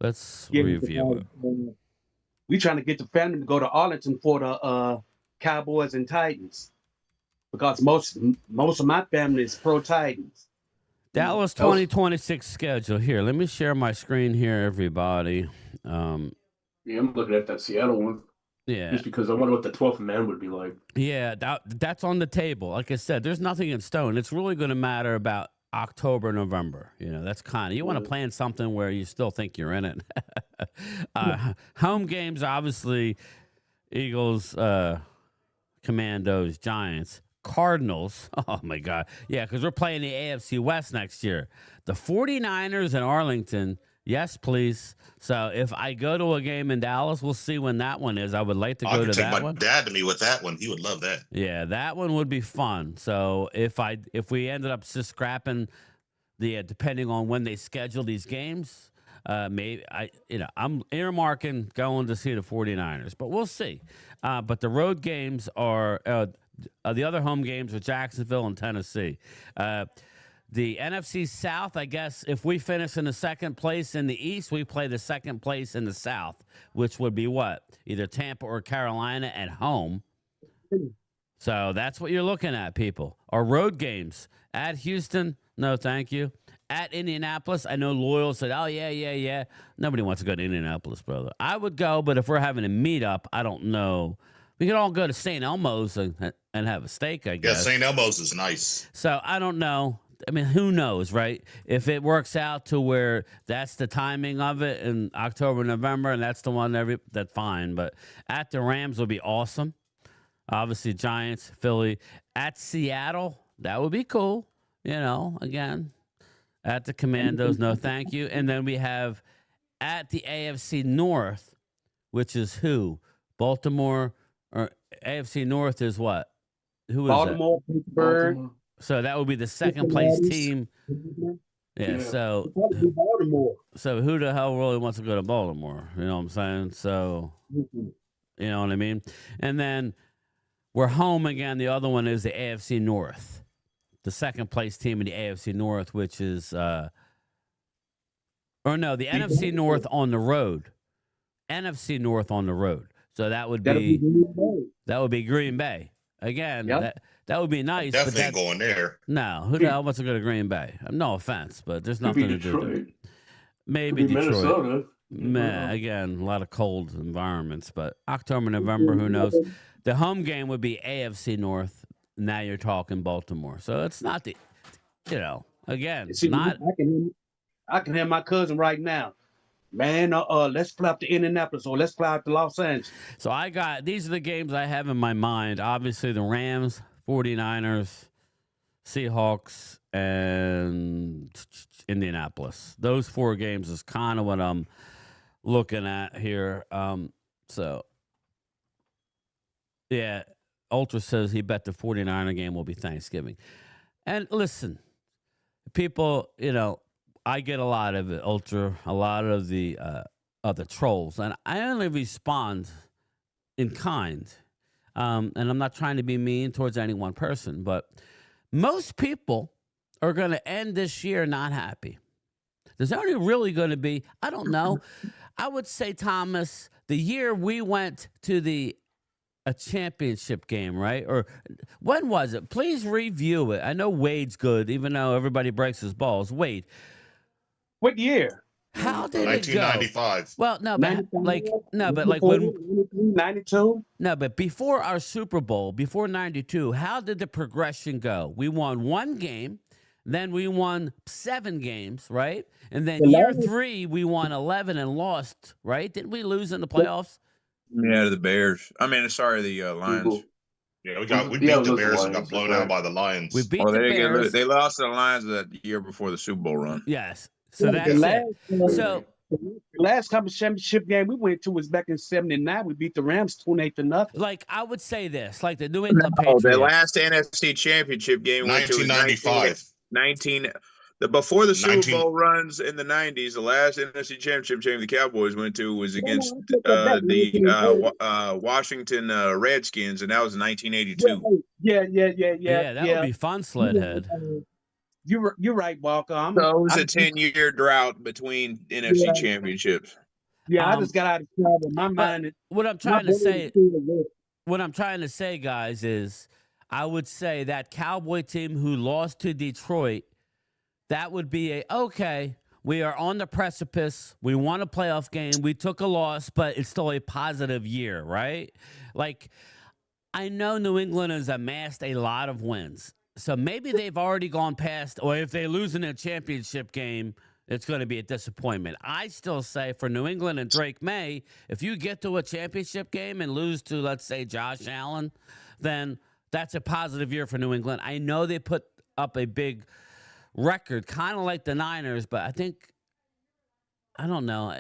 [SPEAKER 7] Let's review it.
[SPEAKER 9] We trying to get the family to go to Arlington for the Cowboys and Titans, because most of my family is pro Titans.
[SPEAKER 7] Dallas 2026 schedule. Here, let me share my screen here, everybody.
[SPEAKER 1] I'm looking at that Seattle one.
[SPEAKER 7] Yeah.
[SPEAKER 1] Just because I wonder what the 12th man would be like.
[SPEAKER 7] Yeah, that's on the table. Like I said, there's nothing in stone. It's really going to matter about October, November. That's kind of, you want to plan something where you still think you're in it. Home games, obviously, Eagles, Commandos, Giants. Cardinals. Oh, my God. Yeah, because we're playing the AFC West next year. The 49ers in Arlington. Yes, please. So if I go to a game in Dallas, we'll see when that one is. I would like to go to that one.
[SPEAKER 8] I could take my dad to me with that one. He would love that.
[SPEAKER 7] Yeah, that one would be fun. So if we ended up just scrapping depending on when they schedule these games, maybe I'm earmarking going to see the 49ers, but we'll see. But the road games are the other home games are Jacksonville and Tennessee. The NFC South, I guess, if we finish in the second place in the East, we play the second place in the South, which would be what? Either Tampa or Carolina at home. So that's what you're looking at, people. Our road games at Houston, no thank you. At Indianapolis, I know Loyal said, oh, yeah. Nobody wants to go to Indianapolis, brother. I would go, but if we're having a meetup, I don't know. We could all go to St. Elmo's and have a steak, I guess.
[SPEAKER 8] Yeah, St. Elmo's is nice.
[SPEAKER 7] So I don't know. I mean, who knows, right? If it works out to where that's the timing of it in October, November, and that's the one, that's fine. But at the Rams would be awesome. Obviously, Giants, Philly. At Seattle, that would be cool. Again, at the Commandos, no thank you. And then we have at the AFC North, which is who? Baltimore, or AFC North is what? Who is
[SPEAKER 9] Baltimore, Pittsburgh.
[SPEAKER 7] So that would be the second place team. Yeah. So
[SPEAKER 9] Baltimore.
[SPEAKER 7] So who the hell really wants to go to Baltimore? You know what I'm saying? So you know what I mean? And then we're home again. The other one is the AFC North. The second place team in the AFC North, which is the NFC North on the road. NFC North on the road. So that would be Green Bay. Again, that would be nice.
[SPEAKER 8] Definitely ain't going there.
[SPEAKER 7] No, who the hell wants to go to Green Bay? No offense, but there's nothing to do there. Maybe Detroit.
[SPEAKER 1] Minnesota.
[SPEAKER 7] Again, a lot of cold environments, but October, November, who knows? The home game would be AFC North. Now you're talking Baltimore. So it's not again, not.
[SPEAKER 9] I can hear my cousin right now. Man, let's fly out to Indianapolis or let's fly out to Los Angeles.
[SPEAKER 7] So these are the games I have in my mind. Obviously, the Rams, 49ers, Seahawks, and Indianapolis. Those 4 games is kind of what I'm looking at here. Yeah, Ultra says he bet the 49er game will be Thanksgiving. And listen, people, I get a lot of it, Ultra, a lot of the trolls, and I only respond in kind. And I'm not trying to be mean towards any one person, but most people are going to end this year not happy. There's only really going to be, I don't know. I would say, Thomas, the year we went to a championship game, right? Or when was it? Please review it. I know Wade's good, even though everybody breaks his balls. Wade.
[SPEAKER 9] What year?
[SPEAKER 7] How did it go?
[SPEAKER 8] 1995.
[SPEAKER 7] Well, but when
[SPEAKER 9] 92?
[SPEAKER 7] No, but before our Super Bowl, before 92, how did the progression go? We won 1 game, then we won 7 games, right? And then year 3, we won 11 and lost, right? Didn't we lose in the playoffs?
[SPEAKER 11] Yeah, to the Bears. I mean, sorry, the Lions.
[SPEAKER 8] Yeah, we beat the Bears and got blown out by the Lions.
[SPEAKER 7] We beat the Bears.
[SPEAKER 11] They lost to the Lions that year before the Super Bowl run.
[SPEAKER 7] Yes. So that's it.
[SPEAKER 9] The last championship game we went to was back in '79. We beat the Rams 28-0.
[SPEAKER 7] Like, I would say this, like the New England Patriots.
[SPEAKER 11] The last NFC championship game
[SPEAKER 8] 1995.
[SPEAKER 11] Before the Super Bowl runs in the 90s, the last NFC championship game the Cowboys went to was against the Washington Redskins, and that was in 1982.
[SPEAKER 9] Yeah.
[SPEAKER 7] That would be fun, Sledhead.
[SPEAKER 9] You're right, Walker.
[SPEAKER 11] So it was a 10-year drought between NFC championships.
[SPEAKER 9] Yeah, I just got out of trouble. My mind.
[SPEAKER 7] What I'm trying to say, guys, is I would say that Cowboy team who lost to Detroit, that would be okay, we are on the precipice. We won a playoff game. We took a loss, but it's still a positive year, right? Like, I know New England has amassed a lot of wins. So maybe they've already gone past, or if they lose in a championship game, it's going to be a disappointment. I still say for New England and Drake May, if you get to a championship game and lose to, let's say, Josh Allen, then that's a positive year for New England. I know they put up a big record, kind of like the Niners, but I don't know.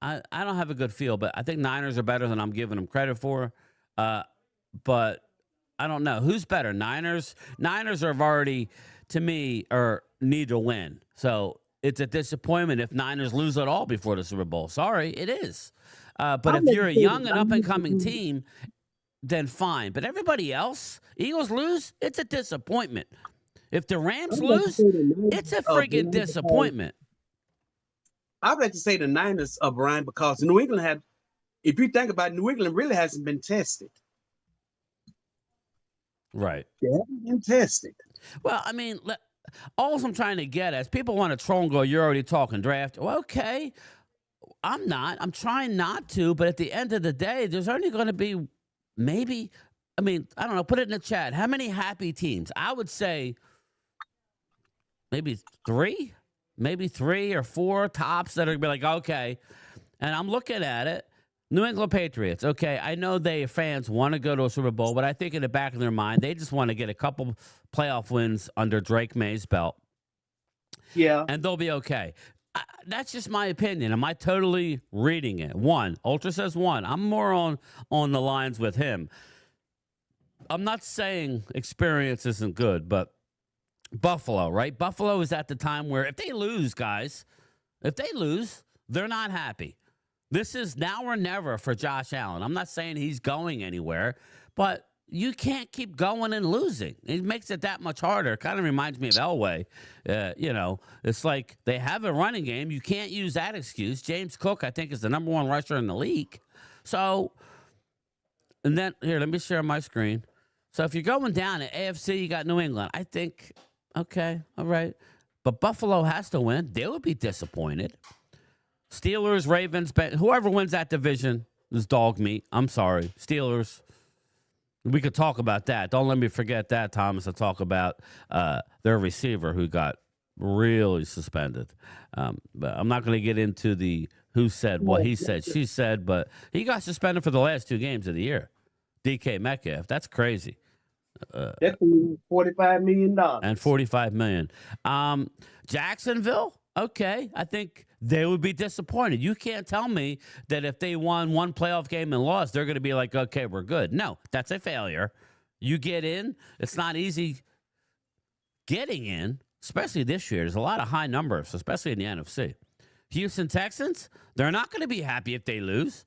[SPEAKER 7] I don't have a good feel, but I think Niners are better than I'm giving them credit for. But I don't know. Who's better? Niners have already, to me, need to win. So it's a disappointment if Niners lose at all before the Super Bowl. Sorry, it is. But if you're a young and up-and-coming team, then fine. But everybody else, Eagles lose, it's a disappointment. If the Rams lose, it's a freaking disappointment.
[SPEAKER 9] I would like to say the Niners, Brian, because New England if you think about it, New England really hasn't been tested.
[SPEAKER 7] Right.
[SPEAKER 9] They haven't been tested.
[SPEAKER 7] Well, I mean, all I'm trying to get at is people want to troll and go, you're already talking draft. Well, okay. I'm not. I'm trying not to. But at the end of the day, there's only going to be maybe, I mean, I don't know, put it in the chat. How many happy teams? I would say maybe three or four tops that are going to be like, okay. And I'm looking at it. New England Patriots. Okay, I know they fans want to go to a Super Bowl, but I think in the back of their mind, they just want to get a couple playoff wins under Drake May's belt.
[SPEAKER 9] Yeah.
[SPEAKER 7] And they'll be okay. That's just my opinion. Am I totally reading it? Ultra says 1. I'm more on the lines with him. I'm not saying experience isn't good, but Buffalo, right? Buffalo is at the time where if they lose, guys, they're not happy. This is now or never for Josh Allen. I'm not saying he's going anywhere, but you can't keep going and losing. It makes it that much harder. It kind of reminds me of Elway. It's like they have a running game. You can't use that excuse. James Cook, I think, is the number 1 rusher in the league. So, and then, here, let me share my screen. So if you're going down at AFC, you got New England. I think, okay, all right. But Buffalo has to win. They would be disappointed. Steelers, Ravens, whoever wins that division is dog meat. I'm sorry. Steelers. We could talk about that. Don't let me forget that, Thomas, to talk about their receiver who got really suspended. But I'm not going to get into the who said what he said, she said, but he got suspended for the last 2 games of the year. DK Metcalf. That's crazy.
[SPEAKER 9] That's $45 million.
[SPEAKER 7] And $45 million. Jacksonville, okay. I think they would be disappointed. You can't tell me that if they won 1 playoff game and lost, they're going to be like, okay, we're good. No, that's a failure. You get in. It's not easy getting in, especially this year. There's a lot of high numbers, especially in the NFC. Houston Texans, they're not going to be happy if they lose.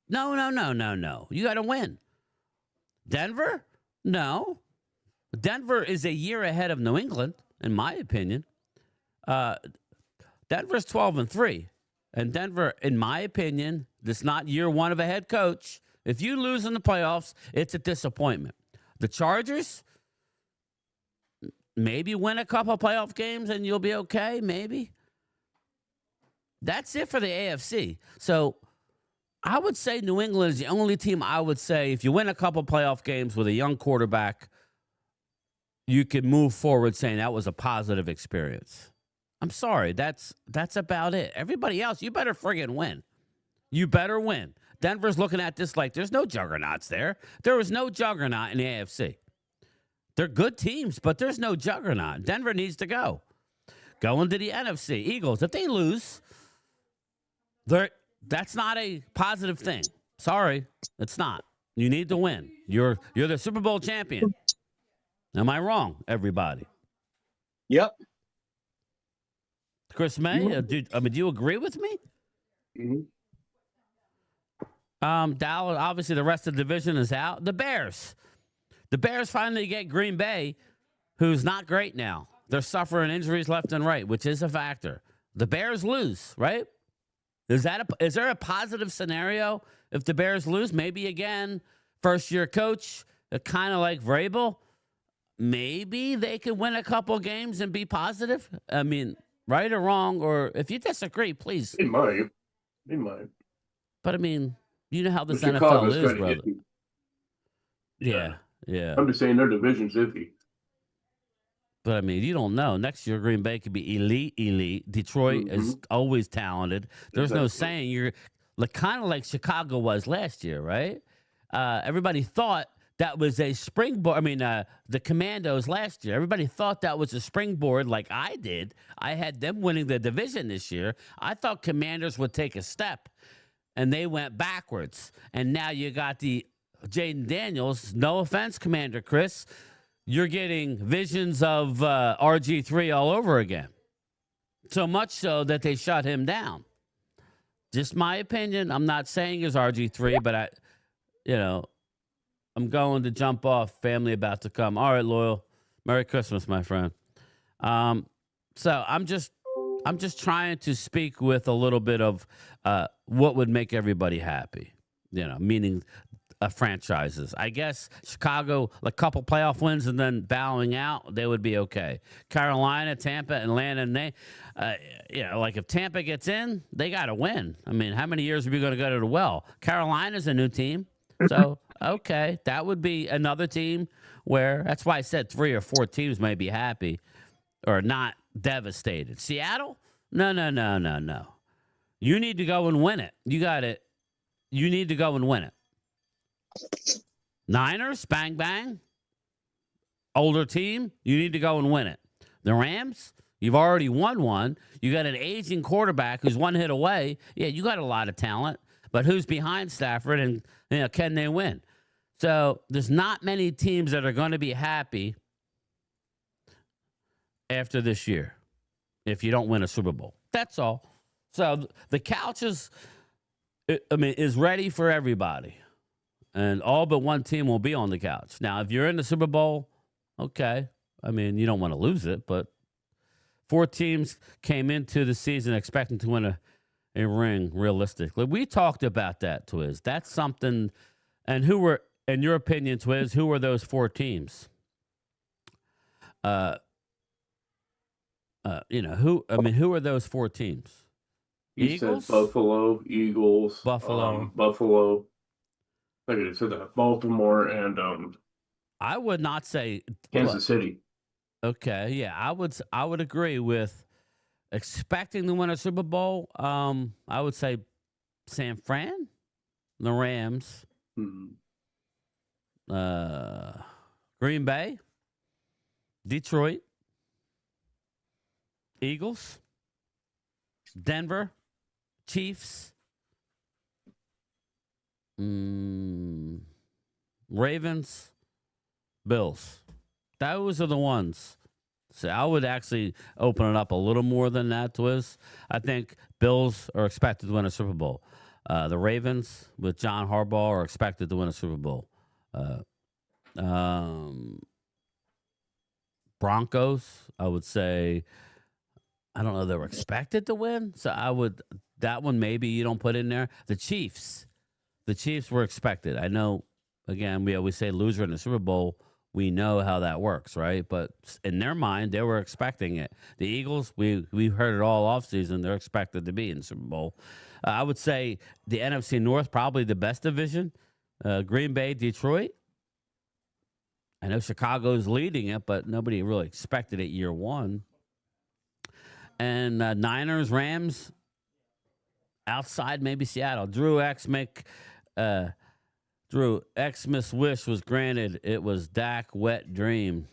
[SPEAKER 7] No. You got to win. Denver? No. Denver is a year ahead of New England, in my opinion. Denver's 12-3. And Denver, in my opinion, this is not year 1 of a head coach. If you lose in the playoffs, it's a disappointment. The Chargers, maybe win a couple playoff games and you'll be okay, maybe. That's it for the AFC. So I would say New England is the only team I would say if you win a couple playoff games with a young quarterback, you can move forward saying that was a positive experience. I'm sorry. That's about it. Everybody else, you better friggin' win. You better win. Denver's looking at this like there's no juggernauts there. There was no juggernaut in the AFC. They're good teams, but there's no juggernaut. Denver needs to go. Going to the NFC. Eagles, if they lose, that's not a positive thing. Sorry, it's not. You need to win. You're the Super Bowl champion. Am I wrong, everybody?
[SPEAKER 9] Yep.
[SPEAKER 7] Chris May, do you agree with me?
[SPEAKER 9] Mm-hmm.
[SPEAKER 7] Dallas, obviously the rest of the division is out. The Bears finally get Green Bay, who's not great now. They're suffering injuries left and right, which is a factor. The Bears lose, right? Is there a positive scenario if the Bears lose? Maybe again, first-year coach, kind of like Vrabel. Maybe they could win a couple games and be positive. I mean, right or wrong, or if you disagree, please.
[SPEAKER 1] They might.
[SPEAKER 7] But I mean, you know how this
[SPEAKER 1] But
[SPEAKER 7] NFL
[SPEAKER 1] Chicago's
[SPEAKER 7] is,
[SPEAKER 1] kinda
[SPEAKER 7] brother.
[SPEAKER 1] iffy.
[SPEAKER 7] Yeah.
[SPEAKER 1] I'm just saying their division's iffy.
[SPEAKER 7] But I mean, you don't know. Next year, Green Bay could be elite. Detroit is always talented. There's no saying you're kind of like Chicago was last year, right? Everybody thought that was a springboard. I mean, the Commandos last year, everybody thought that was a springboard like I did. I had them winning the division this year. I thought Commanders would take a step, and they went backwards. And now you got the Jaden Daniels. No offense, Commander Chris. You're getting visions of RG3 all over again. So much so that they shut him down. Just my opinion. I'm not saying it's RG3, but I'm going to jump off. Family about to come. All right, Loyal. Merry Christmas, my friend. So I'm just trying to speak with a little bit of what would make everybody happy. Meaning franchises. I guess Chicago, a couple playoff wins and then bowing out, they would be okay. Carolina, Tampa, Atlanta, and they, like if Tampa gets in, they got to win. I mean, how many years are we going to go to the well? Carolina's a new team. So, okay, that would be another team where, that's why I said 3 or 4 teams may be happy or not devastated. Seattle? No. You need to go and win it. You got it. You need to go and win it. Niners, bang, bang. Older team, you need to go and win it. The Rams, you've already won one. You got an aging quarterback who's one hit away. Yeah, you got a lot of talent, but who's behind Stafford and can they win? So there's not many teams that are going to be happy after this year if you don't win a Super Bowl. That's all. So the couch is ready for everybody. And all but one team will be on the couch. Now, if you're in the Super Bowl, okay. I mean, you don't want to lose it, but 4 teams came into the season expecting to win a ring realistically. We talked about that, Twiz. That's something. And who were, in your opinion, Twiz, who were those 4 teams? Who are those 4 teams?
[SPEAKER 1] You said Buffalo, Eagles, Buffalo. Like I said, Baltimore and
[SPEAKER 7] I would not say
[SPEAKER 1] Kansas City.
[SPEAKER 7] Okay, yeah, I would agree with expecting to win a Super Bowl. I would say San Fran, the Rams, Green Bay, Detroit, Eagles, Denver, Chiefs. Ravens, Bills. Those are the ones. So I would actually open it up a little more than that, Twiz. I think Bills are expected to win a Super Bowl. The Ravens with John Harbaugh are expected to win a Super Bowl. Broncos, I would say, I don't know, they were expected to win. So that one maybe you don't put in there. The Chiefs were expected. I know, again, we always say loser in the Super Bowl. We know how that works, right? But in their mind, they were expecting it. The Eagles, we've heard it all offseason. They're expected to be in the Super Bowl. I would say the NFC North, probably the best division. Green Bay, Detroit. I know Chicago's leading it, but nobody really expected it year one. And Niners, Rams, outside maybe Seattle. Drew Xmas wish was granted. It was Dak wet dream.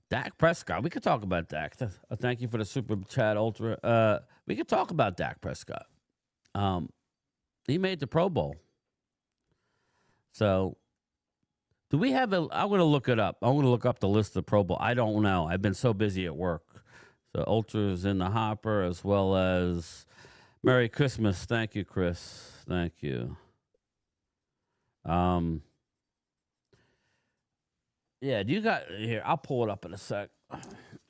[SPEAKER 7] Dak Prescott. We could talk about Dak. Thank you for the super chat, Ultra. We could talk about Dak Prescott. He made the Pro Bowl. So, do we have I'm going to look it up. I'm going to look up the list of Pro Bowl. I don't know. I've been so busy at work. So, Ultra's in the hopper, as well as Merry Christmas. Thank you, Chris. Thank you. Yeah, do you got here? I'll pull it up in a sec.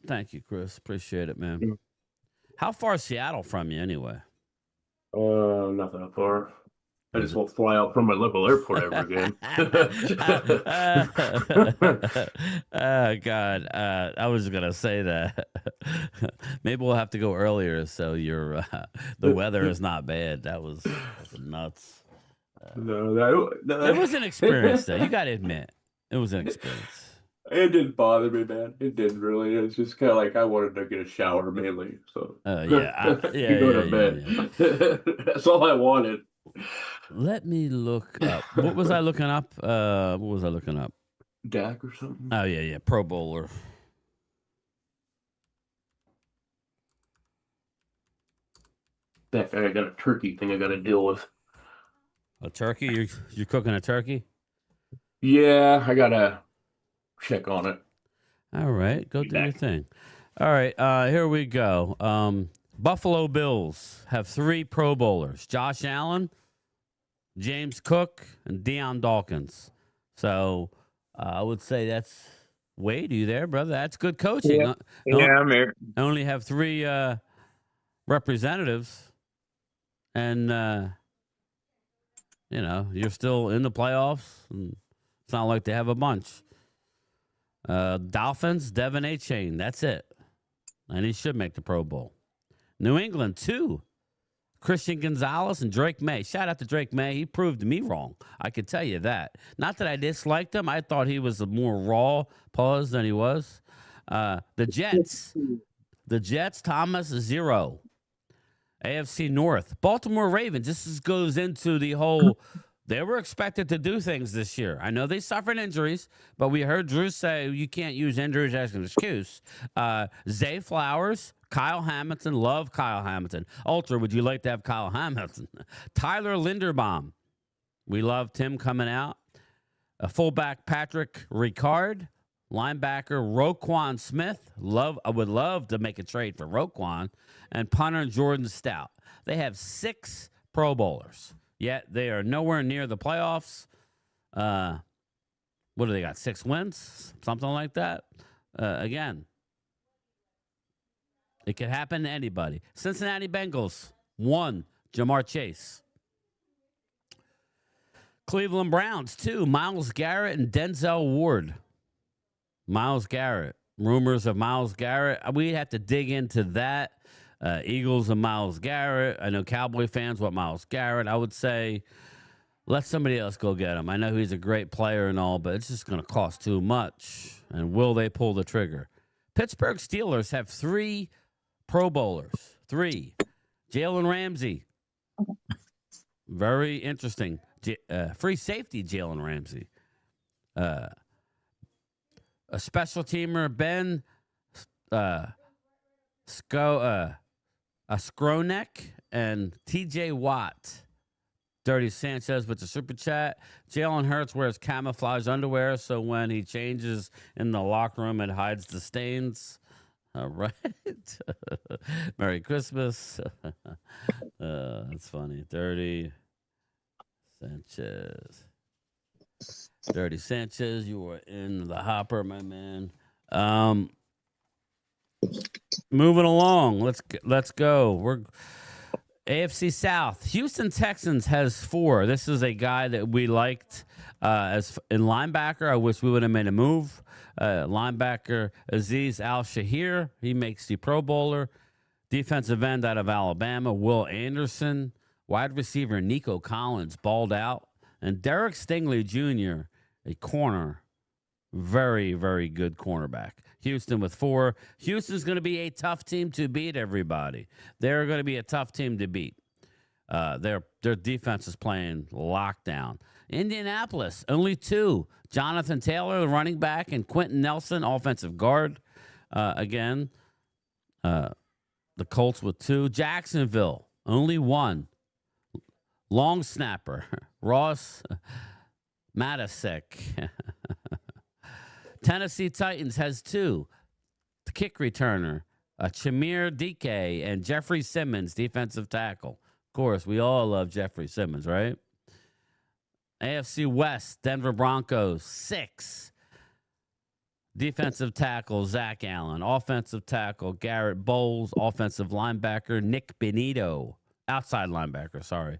[SPEAKER 7] Thank you, Chris. Appreciate it, man.
[SPEAKER 1] Yeah.
[SPEAKER 7] How far is Seattle from you, anyway?
[SPEAKER 1] Not that far. I just won't fly out from my local airport ever again.
[SPEAKER 7] Oh God, I was gonna say that. Maybe we'll have to go earlier, so the weather is not bad. That was nuts.
[SPEAKER 1] No.
[SPEAKER 7] It was an experience, though. You got to admit, it was an experience.
[SPEAKER 1] It didn't bother me, man. It didn't really. It's just kind of like I wanted to get a shower mainly. So
[SPEAKER 7] go to bed.
[SPEAKER 1] That's all I wanted.
[SPEAKER 7] Let me look up. What was I looking up? What was I looking up?
[SPEAKER 1] Dak or something.
[SPEAKER 7] Oh yeah, Pro Bowler.
[SPEAKER 1] I got a turkey thing I got to deal with.
[SPEAKER 7] A turkey? You're cooking a turkey?
[SPEAKER 1] Yeah, I gotta check on it.
[SPEAKER 7] All right, go do your thing. All right, here we go. Buffalo Bills have 3 Pro Bowlers: Josh Allen, James Cook, and Deion Dawkins. So I would say that's Wade. You there, brother? That's good coaching.
[SPEAKER 11] Yeah, I'm here.
[SPEAKER 7] Only have 3 representatives, and you're still in the playoffs. And it's not like they have a bunch. Dolphins, Devin A-Chain. That's it. And he should make the Pro Bowl. New England, 2. Christian Gonzalez and Drake May. Shout out to Drake May. He proved me wrong. I could tell you that. Not that I disliked him. I thought he was a more raw pause than he was. The Jets, Thomas, 0. AFC North, Baltimore Ravens. This goes into the whole... They were expected to do things this year. I know they suffered injuries, but we heard Drew say you can't use injuries as an excuse. Zay Flowers, Kyle Hamilton. Love Kyle Hamilton. Ultra, would you like to have Kyle Hamilton? Tyler Linderbaum. We loved him coming out. A fullback, Patrick Ricard. Linebacker, Roquan Smith. I would love to make a trade for Roquan. And punter, Jordan Stout. They have 6 Pro Bowlers. Yet they are nowhere near the playoffs. What do they got? 6 wins? Something like that. Again, it could happen to anybody. Cincinnati Bengals, 1, Jamar Chase. Cleveland Browns, 2, Myles Garrett and Denzel Ward. Myles Garrett. Rumors of Myles Garrett. We'd have to dig into that. Eagles and Myles Garrett. I know Cowboy fans want Myles Garrett. I would say let somebody else go get him. I know he's a great player and all, but it's just going to cost too much. And will they pull the trigger? Pittsburgh Steelers have 3 Pro Bowlers. 3. Jalen Ramsey. Very interesting. Free safety, Jalen Ramsey. A special teamer, Ben Skronek and TJ Watt. Dirty Sanchez with the super chat. Jalen Hurts wears camouflage underwear, so when he changes in the locker room, it hides the stains. All right. Merry Christmas. That's funny. Dirty Sanchez. Dirty Sanchez, you are in the hopper, my man. Moving along. Let's go. We're AFC South. Houston Texans has 4. This is a guy that we liked as in linebacker. I wish we would have made a move. Linebacker Azeez Al-Shahir. He makes the Pro Bowler. Defensive end out of Alabama, Will Anderson. Wide receiver Nico Collins balled out. And Derek Stingley Jr., a corner. Very, very good cornerback. Houston with 4. Houston's going to be a tough team to beat, everybody. They're going to be a tough team to beat. Their defense is playing lockdown. Indianapolis, only 2. Jonathan Taylor, the running back, and Quentin Nelson, offensive guard. Again, the Colts with 2. Jacksonville, only 1. Long snapper, Ross Matasek. Tennessee Titans has 2. The kick returner, Chamir Dike and Jeffrey Simmons, defensive tackle. Of course, we all love Jeffrey Simmons, right? AFC West, Denver Broncos, 6. Defensive tackle, Zach Allen. Offensive tackle, Garrett Bowles. Offensive linebacker, Nick Benito. Outside linebacker, sorry.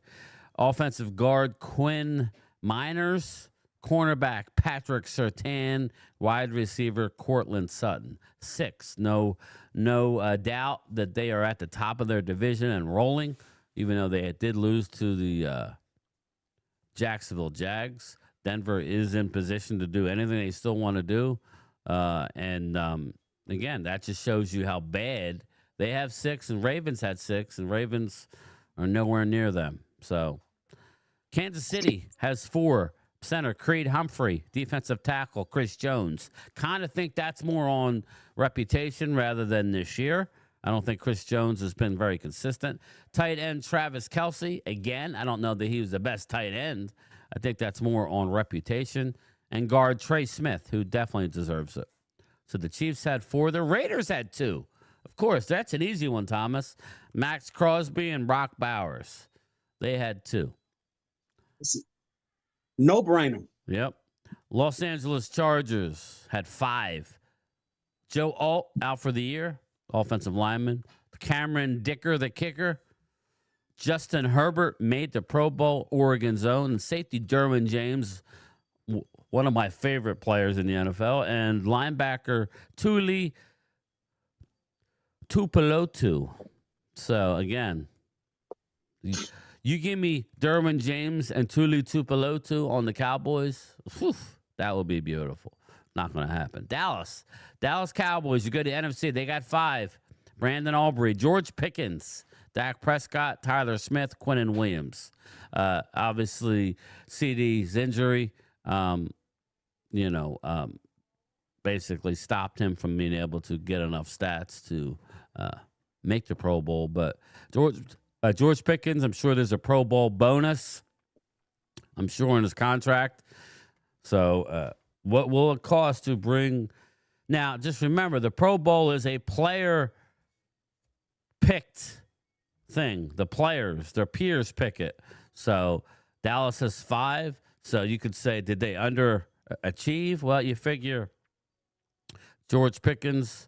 [SPEAKER 7] Offensive guard, Quinn Miners. Cornerback, Patrick Surtain. Wide receiver, Cortland Sutton. 6. No doubt that they are at the top of their division and rolling, even though they did lose to the Jacksonville Jags. Denver is in position to do anything they still want to do. Again, that just shows you how bad they have 6, and Ravens had 6, and Ravens are nowhere near them. So Kansas City has 4. Center Creed Humphrey, defensive tackle Chris Jones. Kind of think that's more on reputation rather than this year. I don't think Chris Jones has been very consistent. Tight end Travis Kelce. Again, I don't know that he was the best tight end. I think that's more on reputation. And guard Trey Smith, who definitely deserves it. So the Chiefs had 4. The Raiders had 2. Of course, that's an easy one, Thomas. Max Crosby and Brock Bowers. They had 2.
[SPEAKER 9] No brainer.
[SPEAKER 7] Yep. Los Angeles Chargers had 5. Joe Alt out for the year, offensive lineman. Cameron Dicker, the kicker. Justin Herbert made the Pro Bowl, Oregon's own. And safety Derwin James, one of my favorite players in the NFL. And linebacker Tuli Tupelotu. So, again, you give me Derwin James and Tuli Tupelotu on the Cowboys, whew, that would be beautiful. Not going to happen. Dallas Cowboys, you go to the NFC, they got 5. Brandon Aubrey, George Pickens, Dak Prescott, Tyler Smith, Quinnen Williams. Obviously, CD's injury, basically stopped him from being able to get enough stats to make the Pro Bowl. But George Pickens, I'm sure there's a Pro Bowl bonus, I'm sure, in his contract. So what will it cost to bring? Now, just remember, the Pro Bowl is a player-picked thing. The players, their peers pick it. So Dallas has 5. So you could say, did they underachieve? Well, you figure George Pickens,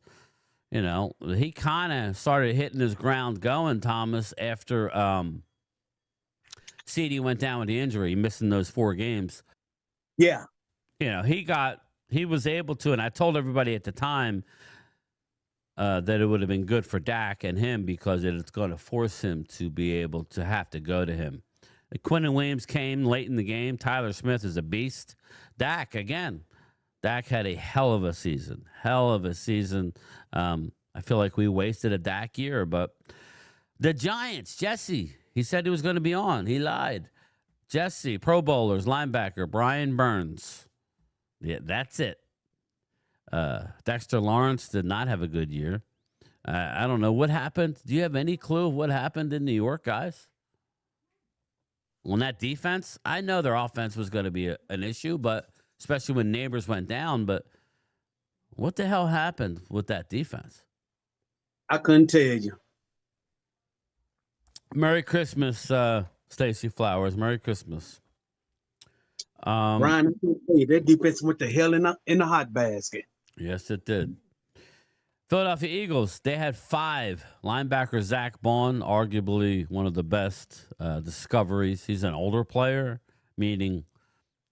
[SPEAKER 7] he kind of started hitting his ground going, Thomas, after CD went down with the injury, missing those 4 games.
[SPEAKER 9] Yeah.
[SPEAKER 7] He was able to, and I told everybody at the time that it would have been good for Dak and him because it's going to force him to be able to have to go to him. Quinnen Williams came late in the game. Tyler Smith is a beast. Dak had a hell of a season. I feel like we wasted a Dak year, but the Giants, Jesse, he said he was going to be on. He lied. Jesse, Pro Bowlers, linebacker, Brian Burns. Yeah, that's it. Dexter Lawrence did not have a good year. I don't know what happened. Do you have any clue of what happened in New York, guys? On that defense, I know their offense was going to be an issue, but especially when Neighbors went down. But what the hell happened with that defense?
[SPEAKER 9] I couldn't tell you.
[SPEAKER 7] Merry Christmas, Stacey Flowers. Merry Christmas.
[SPEAKER 9] Brian, that defense went to hell in the hot basket.
[SPEAKER 7] Yes, it did. Philadelphia Eagles, they had 5. Linebacker Zach Bond, arguably one of the best discoveries. He's an older player, meaning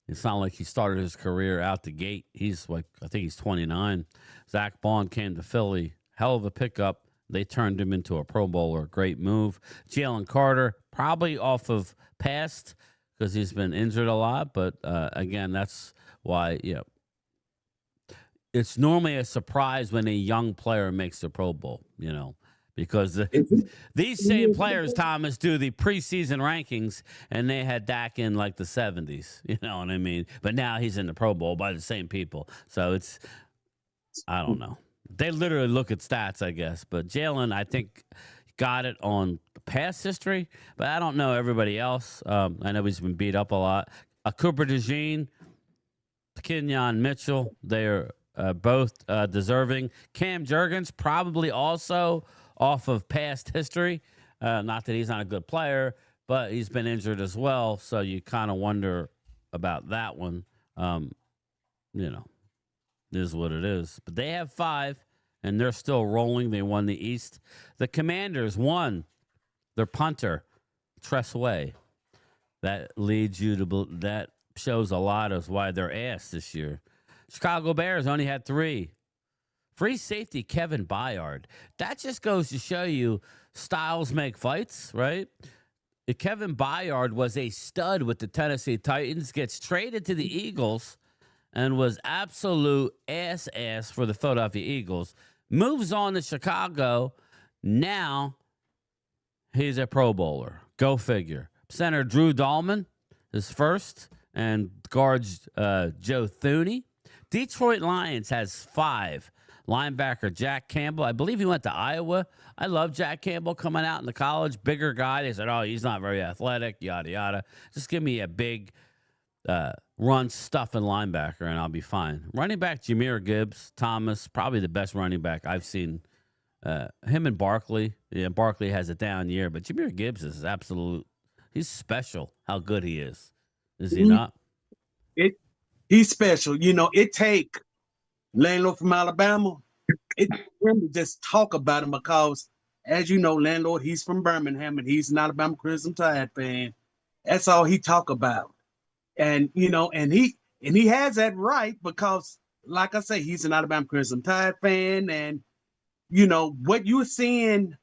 [SPEAKER 7] it's not like he started his career out the gate. He's I think he's 29. Zach Bond came to Philly. Hell of a pickup. They turned him into a Pro Bowler. Great move. Jalen Carter, probably off of past because he's been injured a lot. But again, that's why, it's normally a surprise when a young player makes the Pro Bowl, because these same players, Thomas, do the preseason rankings, and they had Dak in like the 70s. You know what I mean? But now he's in the Pro Bowl by the same people. So I don't know. They literally look at stats, I guess. But Jalen, I think, got it on past history, but I don't know everybody else. I know he's been beat up a lot. Cooper DeJean, Kenyon Mitchell, they're both deserving. Cam Jurgens, probably also off of past history. Not that he's not a good player, but he's been injured as well. So you kind of wonder about that one. It is what it is. But they have 5, and they're still rolling. They won the East. The Commanders won their punter, Tress Way. That leads you to that shows a lot of why they're ass this year. Chicago Bears only had 3. Free safety Kevin Byard. That just goes to show you styles make fights, right? Kevin Byard was a stud with the Tennessee Titans, gets traded to the Eagles, and was absolute ass for the Philadelphia Eagles. Moves on to Chicago. Now he's a Pro Bowler. Go figure. Center Drew Dahlman his first, and guards Joe Thuney. Detroit Lions has 5. Linebacker Jack Campbell. I believe he went to Iowa. I love Jack Campbell coming out in the college. Bigger guy. They said, oh, he's not very athletic, yada, yada. Just give me a big run stuffing linebacker and I'll be fine. Running back Jameer Gibbs, Thomas, probably the best running back I've seen. Him and Barkley. Yeah, Barkley has a down year, but Jameer Gibbs is he's special how good he is. Is he not?
[SPEAKER 9] He's special. You know, it take Landlord from Alabama, it really just talk about him because, as you know, Landlord, he's from Birmingham and he's an Alabama Crimson Tide fan. That's all he talk about. And, you know, and he has that right because, like I say, he's an Alabama Crimson Tide fan. And, you know, what you're seeing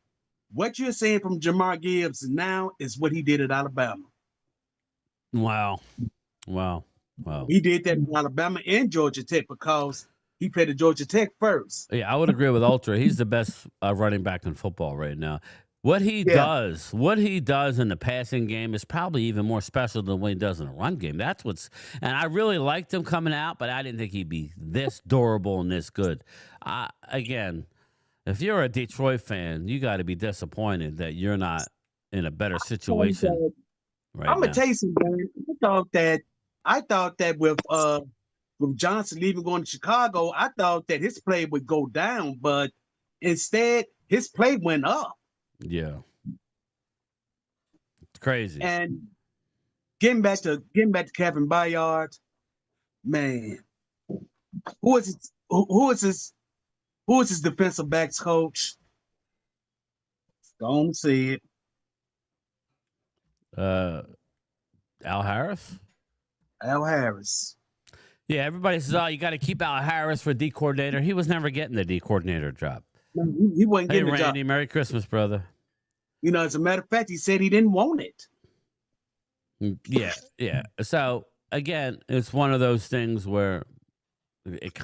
[SPEAKER 9] from Jamar Gibbs now is what he did at Alabama.
[SPEAKER 7] Wow.
[SPEAKER 9] He did that in Alabama and Georgia Tech because he played at Georgia Tech first.
[SPEAKER 7] Yeah, I would agree with Ultra. He's the best running back in football right now. What he does in the passing game is probably even more special than what he does in the run game. And I really liked him coming out, but I didn't think he'd be this durable and this good. Again, if you're a Detroit fan, you got to be disappointed that you're not in a better situation right now.
[SPEAKER 9] I'm gonna tell you something, man. I thought that with Johnson leaving going to Chicago, I thought that his play would go down, but instead his play went up.
[SPEAKER 7] Yeah. It's crazy.
[SPEAKER 9] And getting back to Kevin Byard, man, who is his defensive backs coach? Don't see it.
[SPEAKER 7] Al Harris?
[SPEAKER 9] Al Harris.
[SPEAKER 7] Yeah, everybody says, oh, you got to keep Al Harris for D coordinator. He was never getting the D coordinator job.
[SPEAKER 9] No, he wasn't getting the job.
[SPEAKER 7] Randy, Merry Christmas, brother.
[SPEAKER 9] You know, as a matter of fact, he said he didn't want it.
[SPEAKER 7] Yeah. So, again, it's one of those things where it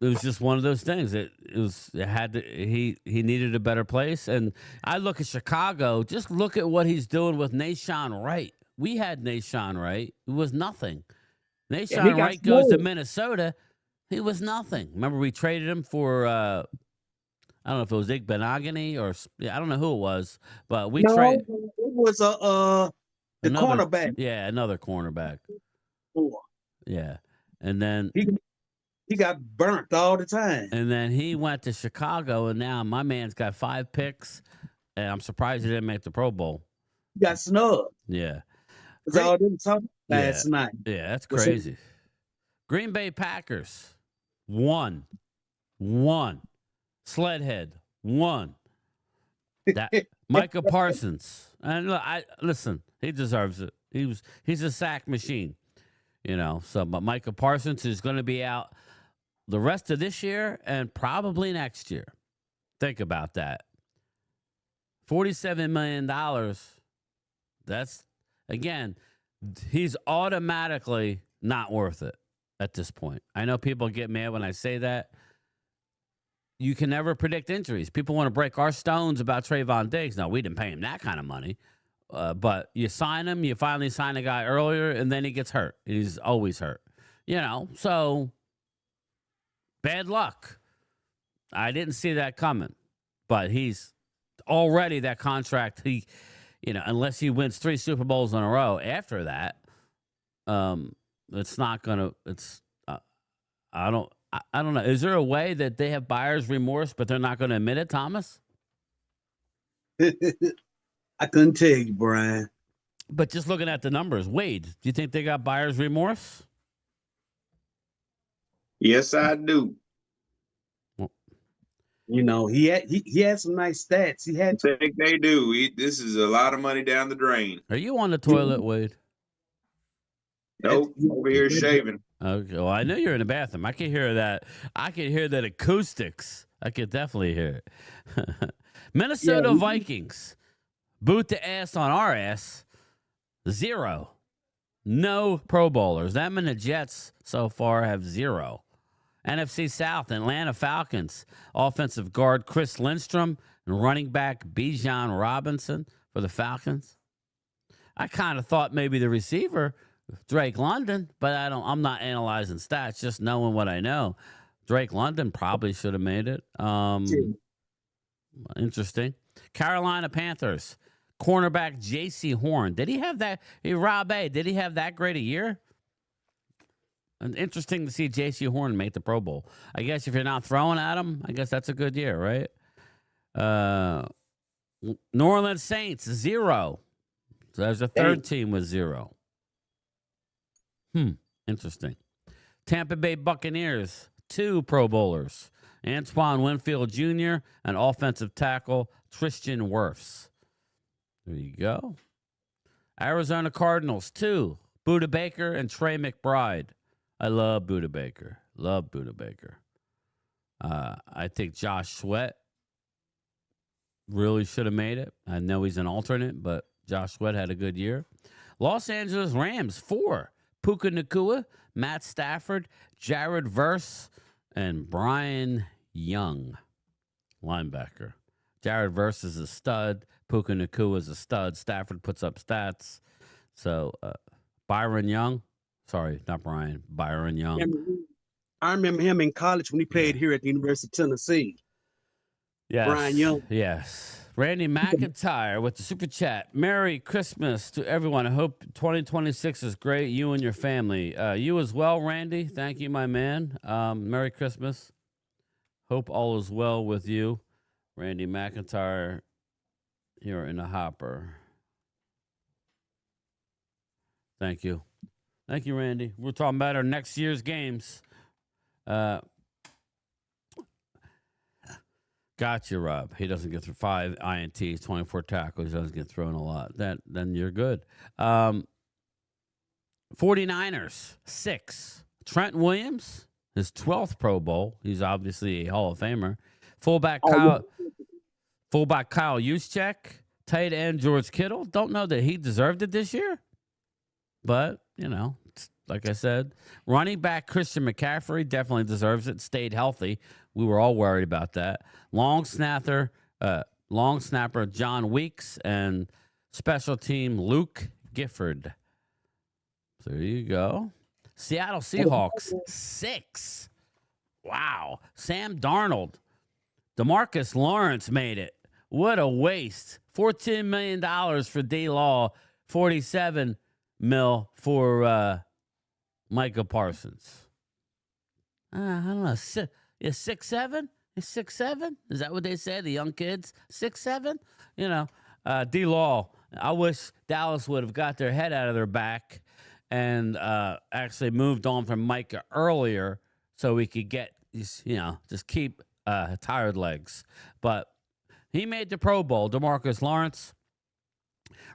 [SPEAKER 7] was just one of those things. He needed a better place. And I look at Chicago, just look at what he's doing with Nashawn Wright. We had Nashawn Wright. It was nothing. Nashawn Wright goes to Minnesota. He was nothing. Remember, we traded him for, I don't know if it was Igbenogany or, I don't know who it was, but we traded.
[SPEAKER 9] It was the cornerback.
[SPEAKER 7] Yeah, another cornerback. Yeah. And then
[SPEAKER 9] he got burnt all the time.
[SPEAKER 7] And then he went to Chicago, and now my man's got 5 picks, and I'm surprised he didn't make the Pro Bowl.
[SPEAKER 9] He got snubbed.
[SPEAKER 7] Yeah.
[SPEAKER 9] That's all they talking last night.
[SPEAKER 7] Yeah, that's crazy. Green Bay Packers, 1. Sledhead, 1. Micah Parsons. And look, listen, he deserves it. He's a sack machine. You know, but Micah Parsons is going to be out the rest of this year and probably next year. Think about that. $47 million. That's, again, he's automatically not worth it at this point. I know people get mad when I say that. You can never predict injuries. People want to break our stones about Trayvon Diggs. No, we didn't pay him that kind of money. But you sign him, you finally sign a guy earlier, and then he gets hurt. He's always hurt. You know, so bad luck. I didn't see that coming. But he's already that contract. Unless he wins 3 Super Bowls in a row after that, it's not going to, I don't know. Is there a way that they have buyer's remorse, but they're not going to admit it, Thomas?
[SPEAKER 9] I couldn't tell you, Brian.
[SPEAKER 7] But just looking at the numbers, Wade, do you think they got buyer's remorse?
[SPEAKER 11] Yes, I do.
[SPEAKER 7] Well,
[SPEAKER 9] you know, he had some nice stats.
[SPEAKER 11] I think they do. This is a lot of money down the drain.
[SPEAKER 7] Are you on the toilet, Wade?
[SPEAKER 11] Nope, over here shaving.
[SPEAKER 7] Okay, well, I know you're in the bathroom. I can hear that. I can hear that acoustics. I can definitely hear it. Minnesota Vikings. Boot the ass on our ass. 0. No Pro Bowlers. Them and the Jets so far have 0. NFC South, Atlanta Falcons. Offensive guard Chris Lindstrom and running back Bijan Robinson for the Falcons. I kind of thought maybe the receiver, Drake London, but I'm not analyzing stats, just knowing what I know. Drake London probably should have made it. Interesting. Carolina Panthers cornerback J.C. Horn. Did he have that? Rob A. Did he have that great a year? And interesting to see J.C. Horn make the Pro Bowl. I guess if you're not throwing at him, I guess that's a good year, right? New Orleans Saints 0. So there's a third team with 0. Interesting. Tampa Bay Buccaneers 2 Pro Bowlers. Antoine Winfield Jr. and offensive tackle Tristan Wirfs. There you go. Arizona Cardinals 2 Budda Baker and Trey McBride. I love Budda Baker. Love Budda Baker. I think Josh Sweat really should have made it. I know he's an alternate, but Josh Sweat had a good year. Los Angeles Rams 4 Puka Nacua, Matt Stafford, Jared Verse, and Brian Young, linebacker. Jared Verse is a stud. Puka Nacua is a stud. Stafford puts up stats. So Byron Young. Sorry, not Brian. Byron Young.
[SPEAKER 9] I remember him in college when he played here at the University of Tennessee.
[SPEAKER 7] Yes.
[SPEAKER 9] Brian Young.
[SPEAKER 7] Yes. Randy McIntyre with the super chat. Merry Christmas to everyone. I hope 2026 is great. You and your family. You as well, Randy. Thank you, my man. Merry Christmas. Hope all is well with you. Randy McIntyre here in the hopper. Thank you. Thank you, Randy. We're talking about our next year's games. Gotcha, Rob. He doesn't get through 5 INTs, 24 tackles. He doesn't get thrown a lot. Then you're good. 49ers, 6. Trent Williams, his 12th Pro Bowl. He's obviously a Hall of Famer. Fullback Kyle Juszczyk. Tight end George Kittle. Don't know that he deserved it this year. But, like I said, running back Christian McCaffrey definitely deserves it. Stayed healthy. We were all worried about that. Long snapper John Weeks and special team Luke Gifford. So there you go. Seattle Seahawks 6. Wow. Sam Darnold. DeMarcus Lawrence made it. What a waste. $14 million for D-Law. $47 million for Micah Parsons. I don't know. Is 6'7"? Is 6'7"? Is that what they say? The young kids? 6'7"? D-Law. I wish Dallas would have got their head out of their back and actually moved on from Micah earlier so we could get, just keep tired legs. But he made the Pro Bowl. DeMarcus Lawrence.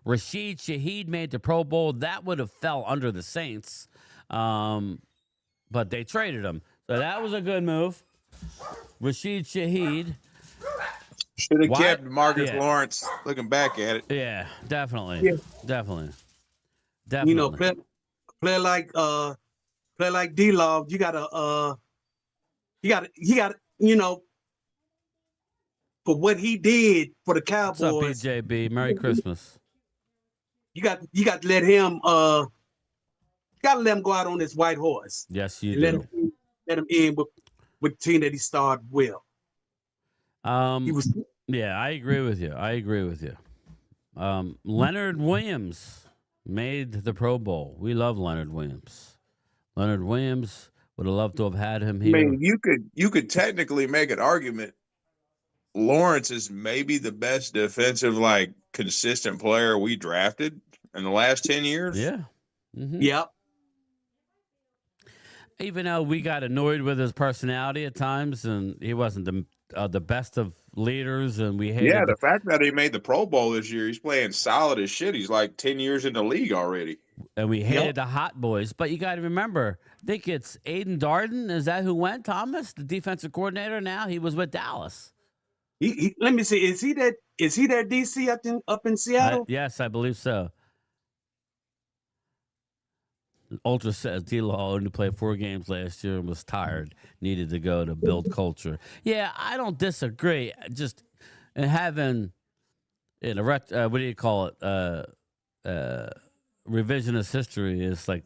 [SPEAKER 7] Rashid Shaheed made the Pro Bowl. That would have fell under the Saints. But they traded him. So that was a good move. Rashid Shaheed.
[SPEAKER 11] Should have kept Marcus Lawrence looking back at it.
[SPEAKER 7] Yeah, definitely.
[SPEAKER 9] Yeah.
[SPEAKER 7] Definitely.
[SPEAKER 9] Play like D-Law. You gotta for what he did for the Cowboys.
[SPEAKER 7] What's up, BJB? Merry Christmas.
[SPEAKER 9] You got to let him go out on this white horse.
[SPEAKER 7] Yes, you do.
[SPEAKER 9] Let him in with the team that he started well.
[SPEAKER 7] Yeah, I agree with you. Leonard Williams made the Pro Bowl. We love Leonard Williams. Leonard Williams would have loved to have had him here.
[SPEAKER 11] I mean, you could technically make an argument. Lawrence is maybe the best defensive, consistent player we drafted in the last 10 years.
[SPEAKER 7] Yeah. Mm-hmm.
[SPEAKER 9] Yep.
[SPEAKER 7] Even though we got annoyed with his personality at times, and he wasn't the best of leaders, and we hated.
[SPEAKER 11] Yeah, the fact that he made the Pro Bowl this year, he's playing solid as shit. He's 10 years in the league already.
[SPEAKER 7] And we hated the hot boys. But you got to remember, I think it's Aiden Darden. Is that who went? Thomas, the defensive coordinator now? He was with Dallas.
[SPEAKER 9] Let me see. Is he that DC up in Seattle?
[SPEAKER 7] Yes, I believe so. Ultra says D-Law only played 4 games last year and was tired, needed to go to build culture. Yeah, I don't disagree. Just having what do you call it? revisionist history is like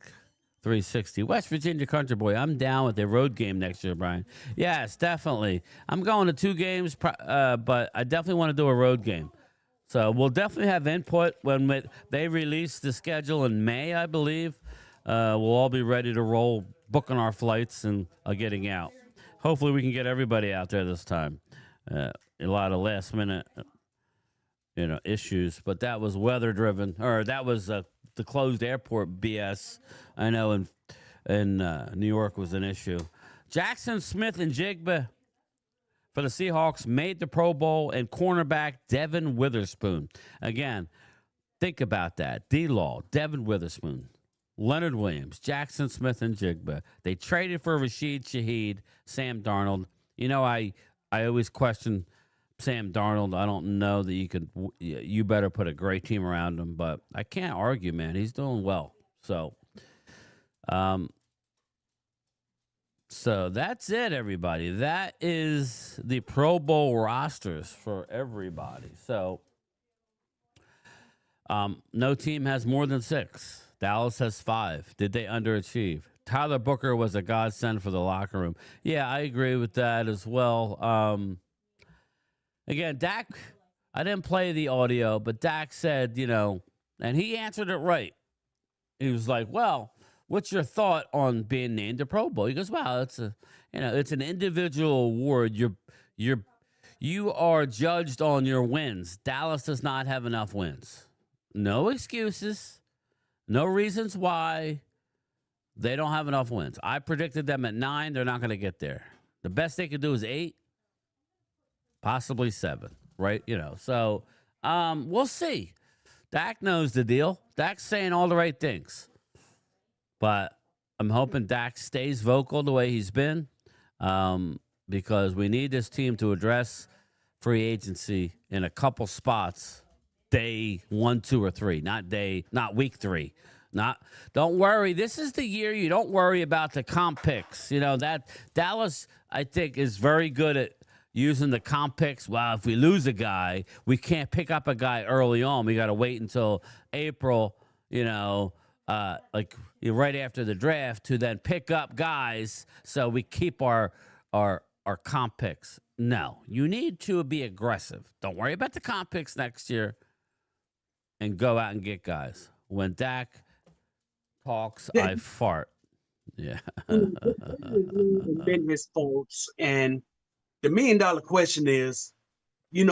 [SPEAKER 7] 360. West Virginia country boy. I'm down with a road game next year, Brian. Yes, definitely. I'm going to 2 games, but I definitely want to do a road game. So we'll definitely have input when they release the schedule in May, I believe. We'll all be ready to roll, booking our flights and getting out. Hopefully we can get everybody out there this time. A lot of last minute, issues, but that was weather driven, or that was the closed airport BS. I know in New York was an issue. Jackson Smith and Jigba for the Seahawks made the Pro Bowl, and cornerback Devin Witherspoon. Again, think about that. D-Law, Devin Witherspoon, Leonard Williams, Jackson Smith, and Jigba. They traded for Rashid Shaheed, Sam Darnold. I always question Sam Darnold. I don't know that you better put a great team around him, but I can't argue, man. He's doing well. So that's it, everybody. That is the Pro Bowl rosters for everybody. So no team has more than 6. Dallas has 5. Did they underachieve? Tyler Booker was a godsend for the locker room. Yeah, I agree with that as well. Again, Dak, I didn't play the audio, but Dak said, and he answered it right. He was like, well, what's your thought on being named a Pro Bowl? He goes, well, it's an individual award. You are judged on your wins. Dallas does not have enough wins. No excuses. No reasons why they don't have enough wins. I predicted them at 9. They're not going to get there. The best they could do is 8, possibly 7, right? So we'll see. Dak knows the deal. Dak's saying all the right things. But I'm hoping Dak stays vocal the way he's been, because we need this team to address free agency in a couple spots. Day 1, 2, or 3, not week 3. Don't worry. This is the year you don't worry about the comp picks. That Dallas, I think, is very good at using the comp picks. Well, if we lose a guy, we can't pick up a guy early on. We got to wait until April, right after the draft to then pick up guys so we keep our comp picks. No, you need to be aggressive. Don't worry about the comp picks next year and go out and get guys. When Dak talks, I fart. Yeah.
[SPEAKER 9] Been his faults. And the $1 million question is, you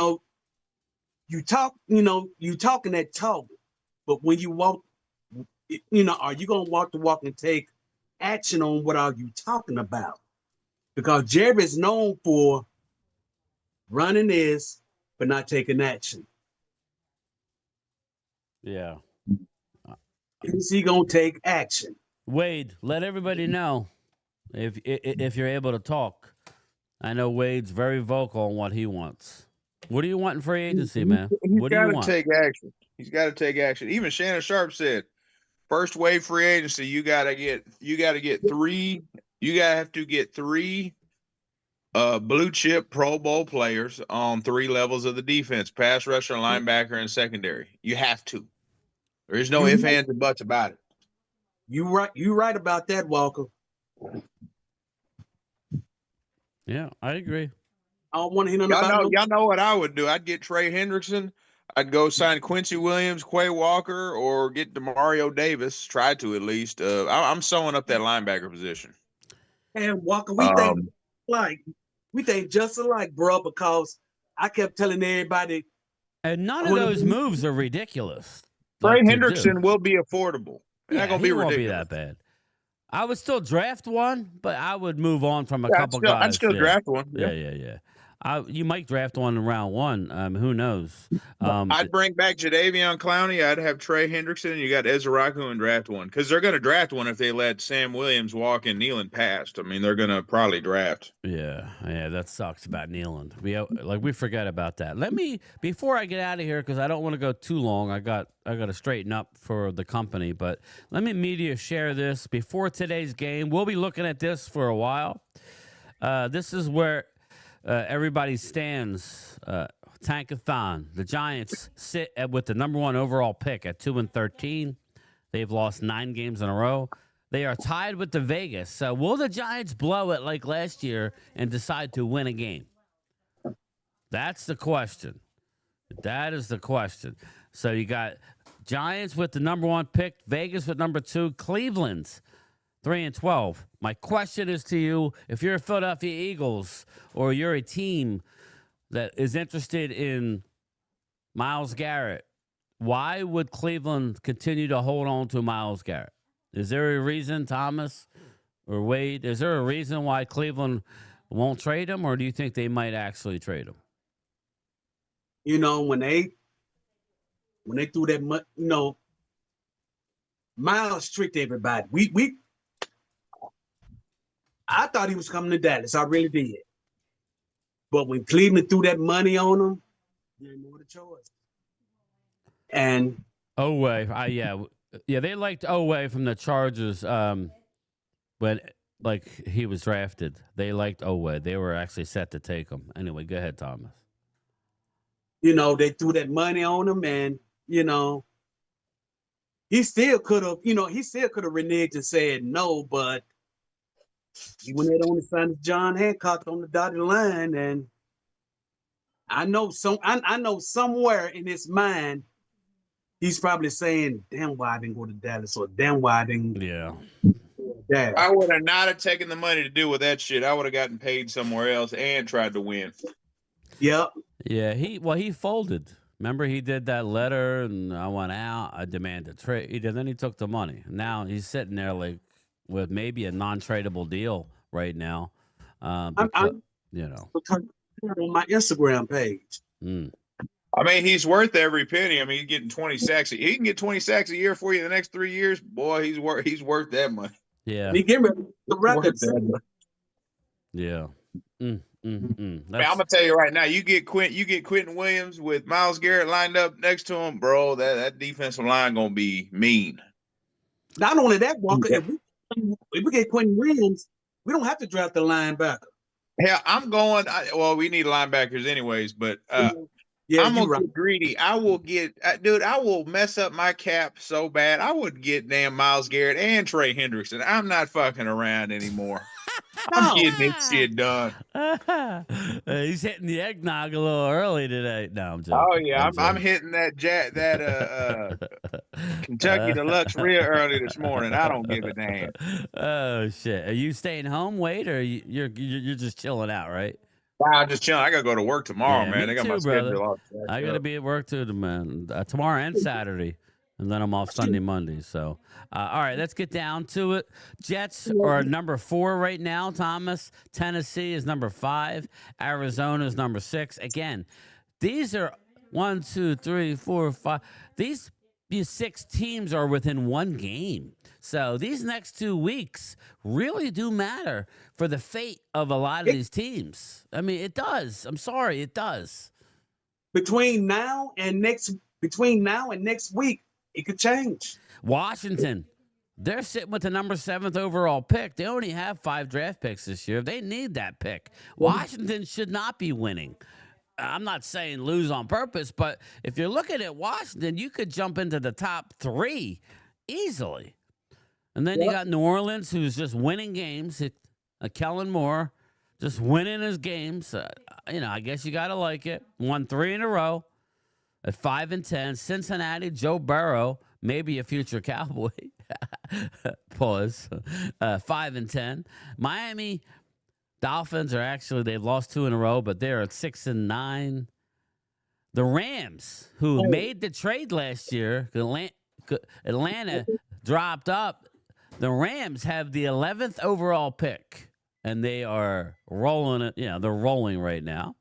[SPEAKER 9] talking that talk, but when you walk, are you going to walk the walk and take action on what are you talking about? Because Jerry is known for running this, but not taking action.
[SPEAKER 7] Yeah.
[SPEAKER 9] Is he going to take action?
[SPEAKER 7] Wade, let everybody know if you're able to talk. I know Wade's very vocal on what he wants. What do you want in free agency, man?
[SPEAKER 11] He's got to take action. He's got to take action. Even Shannon Sharp said, first wave free agency, you got to get 3. You have to get 3 blue chip Pro Bowl players on 3 levels of the defense: pass rusher, linebacker, and secondary. You have to. There is no ifs, ands, and buts about it.
[SPEAKER 9] You right about that, Walker.
[SPEAKER 7] Yeah, I agree.
[SPEAKER 9] I don't want to hear nothing about
[SPEAKER 11] y'all know what I would do. I'd get Trey Hendrickson. I'd go sign Quincy Williams, Quay Walker, or get DeMario Davis. Try to at least. I'm sewing up that linebacker position.
[SPEAKER 9] And Walker, we think just alike, bro. Because I kept telling everybody,
[SPEAKER 7] and none of those moves are ridiculous.
[SPEAKER 11] Trey Hendrickson will be affordable. It's not gonna be ridiculous.
[SPEAKER 7] Won't be that bad. I would still draft one, but I would move on from a couple guys.
[SPEAKER 11] I'd still draft one.
[SPEAKER 7] Yeah. You might draft one in round 1. Who knows?
[SPEAKER 11] I'd bring back Jadeveon Clowney. I'd have Trey Hendrickson. You got Ezra and draft one, because they're going to draft one if they let Sam Williams walk and Nealon past. I mean, they're going to probably draft.
[SPEAKER 7] Yeah, that sucks about Nealon. We forget about that. Before I get out of here, because I don't want to go too long. I got to straighten up for the company, but let me media share this before today's game. We'll be looking at this for a while. This is where everybody stands Tankathon. The Giants sit with the number 1 overall pick at 2-13. They've lost 9 games in a row. They are tied with the Vegas. So will the Giants blow it like last year and decide to win a game? That's the question. That is the question. So you got Giants with the number 1 pick, Vegas with number 2, Cleveland's 3-12. My question is to you, if you're a Philadelphia Eagles or you're a team that is interested in Myles Garrett, why would Cleveland continue to hold on to Myles Garrett? Is there a reason, Thomas or Wade? Is there a reason why Cleveland won't trade him, or do you think they might actually trade him?
[SPEAKER 9] You know, when they threw that much, you know, Miles tricked everybody. I thought he was coming to Dallas. I really did. But when Cleveland threw that money on him, there ain't no other choice. And
[SPEAKER 7] yeah, they liked Oweh from the Chargers when he was drafted. They liked Oweh. They were actually set to take him. Anyway, go ahead, Thomas.
[SPEAKER 9] You know, they threw that money on him, and you know, he still could have reneged and said no, but he went ahead on the son of John Hancock on the dotted line, and I know somewhere in his mind, he's probably saying, "Damn, why I didn't go to Dallas," or "Damn, why I didn't."
[SPEAKER 7] Yeah.
[SPEAKER 9] Dallas.
[SPEAKER 11] I would have not have taken the money to do with that shit. I would have gotten paid somewhere else and tried to win.
[SPEAKER 9] Yep.
[SPEAKER 7] Yeah, he folded. Remember, he did that letter, and I went out. I demanded trade. And then he took the money. Now he's sitting there with maybe a non-tradable deal right now.
[SPEAKER 9] I'm
[SPEAKER 7] you know,
[SPEAKER 9] on my Instagram page.
[SPEAKER 11] I mean, he's worth every penny. I mean, he's getting 20 sacks. He can get 20 sacks a year for you in the next 3 years. Boy, he's worth that money.
[SPEAKER 7] Yeah.
[SPEAKER 9] He gave me the records.
[SPEAKER 7] Yeah.
[SPEAKER 11] I mean, I'm gonna tell you right now, you get Quentin Williams with Myles Garrett lined up next to him, bro. That defensive line gonna be mean.
[SPEAKER 9] Not only that, Walker, if we get Quentin Williams, we don't have to draft the linebacker.
[SPEAKER 11] Hell, I'm going. We need linebackers anyways, but I'm gonna get greedy. I will get, dude. I will mess up my cap so bad. I would get damn Myles Garrett and Trey Hendrickson. I'm not fucking around anymore. I'm getting this shit done.
[SPEAKER 7] He's hitting the eggnog a little early today. No, I'm joking.
[SPEAKER 11] Oh yeah, I'm hitting that Kentucky Deluxe real early this morning. I don't give a damn.
[SPEAKER 7] Oh shit! Are you staying home, Wade, or you're just chilling out, right?
[SPEAKER 11] I'm just chilling. I gotta go to work tomorrow, man. They got my schedule all set.
[SPEAKER 7] I gotta be at work too, man. Tomorrow and Saturday. And then I'm off Sunday, Monday. So, all right, let's get down to it. Jets are number 4 right now, Thomas. Tennessee is number 5. Arizona is number 6. Again, these are 1, 2, 3, 4, 5. These 6 teams are within 1 game. So these next 2 weeks really do matter for the fate of a lot of these teams. I mean, it does. I'm sorry, it does.
[SPEAKER 9] Between now and next week, it could change.
[SPEAKER 7] Washington, they're sitting with the number 7th overall pick. They only have 5 draft picks this year. They need that pick. Washington should not be winning. I'm not saying lose on purpose, but if you're looking at Washington, you could jump into the top 3 easily. And then you got New Orleans, who's just winning games. Kellen Moore just winning his games. I guess you got to like it. Won 3 in a row. At 5-10, Cincinnati, Joe Burrow, maybe a future Cowboy. Pause. 5-10. Miami Dolphins they've lost 2 in a row, but they're at 6-9. The Rams, who made the trade last year, Atlanta dropped up. The Rams have the 11th overall pick, and they are rolling it. They're rolling right now.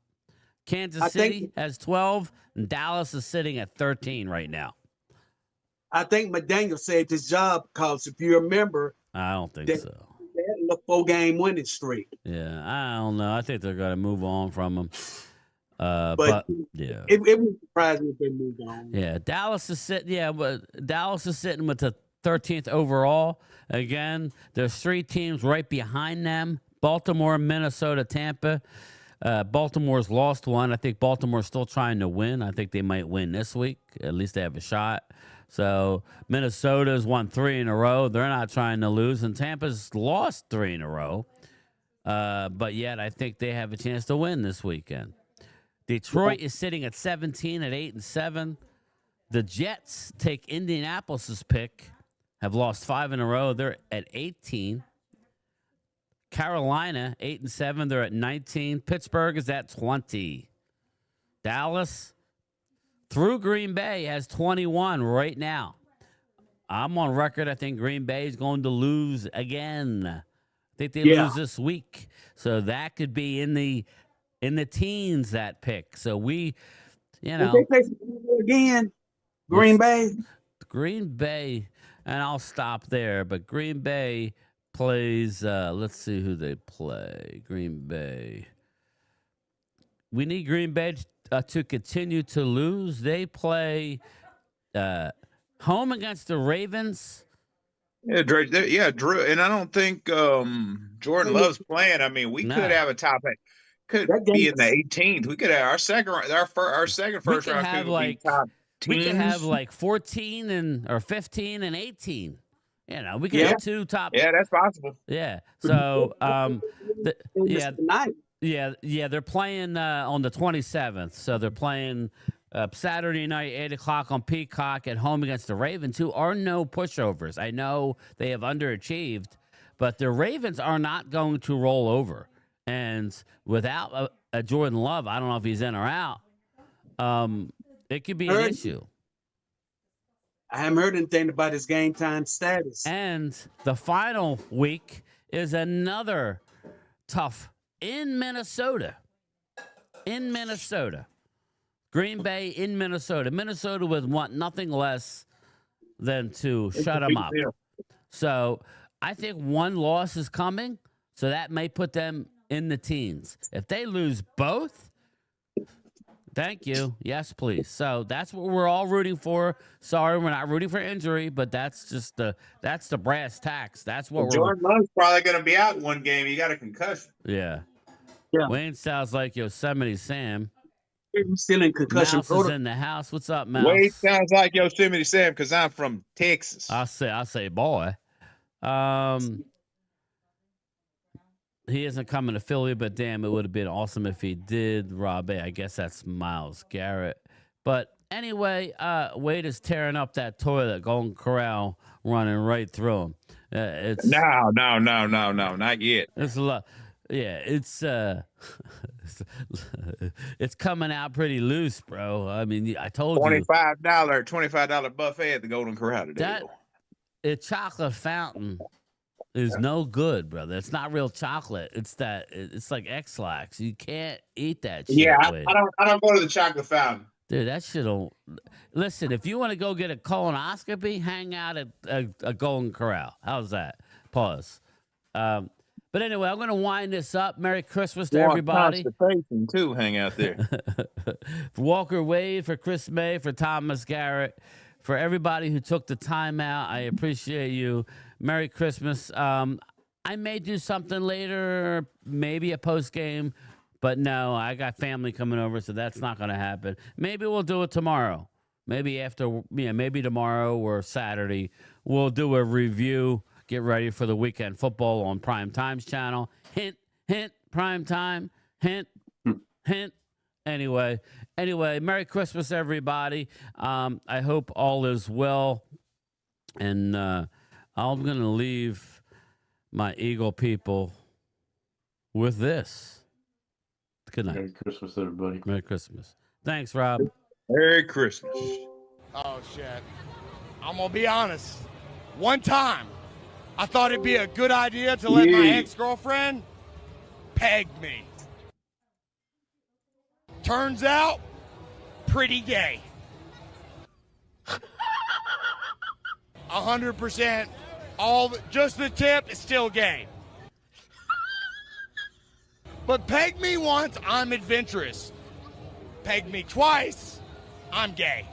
[SPEAKER 7] Kansas City has 12. And Dallas is sitting at 13 right now.
[SPEAKER 9] I think McDaniel saved his job because if you remember,
[SPEAKER 7] I don't think so.
[SPEAKER 9] They had a 4-game winning streak.
[SPEAKER 7] Yeah, I don't know. I think they're going to move on from him. But yeah,
[SPEAKER 9] it wouldn't surprise me if they moved on.
[SPEAKER 7] Yeah, Dallas is sitting. Yeah, but Dallas is sitting with the 13th overall. Again, there's 3 teams right behind them: Baltimore, Minnesota, Tampa. Baltimore's lost one. I think Baltimore's still trying to win. I think they might win this week. At least they have a shot. So Minnesota's won 3 in a row. They're not trying to lose. And Tampa's lost 3 in a row. But yet I think they have a chance to win this weekend. Detroit is sitting at 17 at 8-7. The Jets take Indianapolis's pick, have lost 5 in a row. They're at 18. Carolina, 8-7. They're at 19. Pittsburgh is at 20. Dallas, through Green Bay, has 21 right now. I'm on record. I think Green Bay is going to lose again. I think they lose this week. So that could be in the teens, that pick. So we,
[SPEAKER 9] If they play again, Green Bay.
[SPEAKER 7] Green Bay, and I'll stop there, but Green Bay plays, let's see who they play. Green Bay. We need Green Bay to continue to lose. They play home against the Ravens.
[SPEAKER 11] Yeah, Drew, and I don't think Jordan Love's playing. I mean, we could have a top 8. Could be in the 18th. We could have our second first round
[SPEAKER 7] have
[SPEAKER 11] could
[SPEAKER 7] like
[SPEAKER 11] be top
[SPEAKER 7] we
[SPEAKER 11] teams.
[SPEAKER 7] could have like 14 or 15 and 18. We could have 2 top.
[SPEAKER 11] Yeah, that's possible.
[SPEAKER 7] Yeah. So they're playing on the 27th. So they're playing Saturday night, 8:00 on Peacock at home against the Ravens, who are no pushovers. I know they have underachieved, but the Ravens are not going to roll over. And without a Jordan Love, I don't know if he's in or out. It could be an issue.
[SPEAKER 9] I haven't heard anything about his game time status.
[SPEAKER 7] And the final week is another tough in Minnesota. Green Bay in Minnesota. Minnesota would want nothing less than to shut them up. So I think one loss is coming. So that may put them in the teens. If they lose both, thank you. Yes, please. So that's what we're all rooting for. Sorry, we're not rooting for injury, but that's just the brass tacks. That's what
[SPEAKER 11] Jordan Love's probably going to be out in one game. He got a concussion.
[SPEAKER 7] Yeah. Wayne sounds like Yosemite Sam.
[SPEAKER 9] He's still in concussion
[SPEAKER 7] Mouse is in the house. What's up, Mouse?
[SPEAKER 11] Wade sounds like Yosemite Sam because I'm from Texas.
[SPEAKER 7] I say, boy. He isn't coming to Philly, but damn, it would have been awesome if he did. Rob A, I guess that's Myles Garrett. But anyway, Wade is tearing up that toilet, Golden Corral, running right through him.
[SPEAKER 11] No, not yet.
[SPEAKER 7] It's a lot. Yeah, it's it's coming out pretty loose, bro. I mean, I told you.
[SPEAKER 11] $25 buffet at the Golden Corral today.
[SPEAKER 7] That chocolate fountain is no good, brother. It's not real chocolate. It's like X-Lax. You can't eat that shit.
[SPEAKER 11] Yeah, I don't go to the chocolate fountain.
[SPEAKER 7] Dude, that shit don't. Listen, if you want to go get a colonoscopy, hang out at a Golden Corral. How's that? Pause. But anyway, I'm going to wind this up. Merry Christmas to everybody.
[SPEAKER 11] Constipation too, hang out there.
[SPEAKER 7] For Walker Wade, for Chris May, for Thomas Garrett, for everybody who took the time out, I appreciate you. Merry Christmas. I may do something later, maybe a post game, but no, I got family coming over, so that's not going to happen. Maybe we'll do it tomorrow. Maybe maybe tomorrow or Saturday, we'll do a review. Get ready for the weekend football on Prime Time's channel. Hint, hint, Prime Time. Hint, hint. Anyway, Merry Christmas, everybody. I hope all is well. And I'm going to leave my Eagle people with this. Good night.
[SPEAKER 1] Merry Christmas, everybody.
[SPEAKER 7] Merry Christmas. Thanks, Rob.
[SPEAKER 11] Merry Christmas.
[SPEAKER 4] Oh, shit. I'm going to be honest. One time, I thought it'd be a good idea to let my ex-girlfriend peg me. Turns out, pretty gay. 100%. Just the tip is still gay. But peg me once, I'm adventurous. Peg me twice, I'm gay.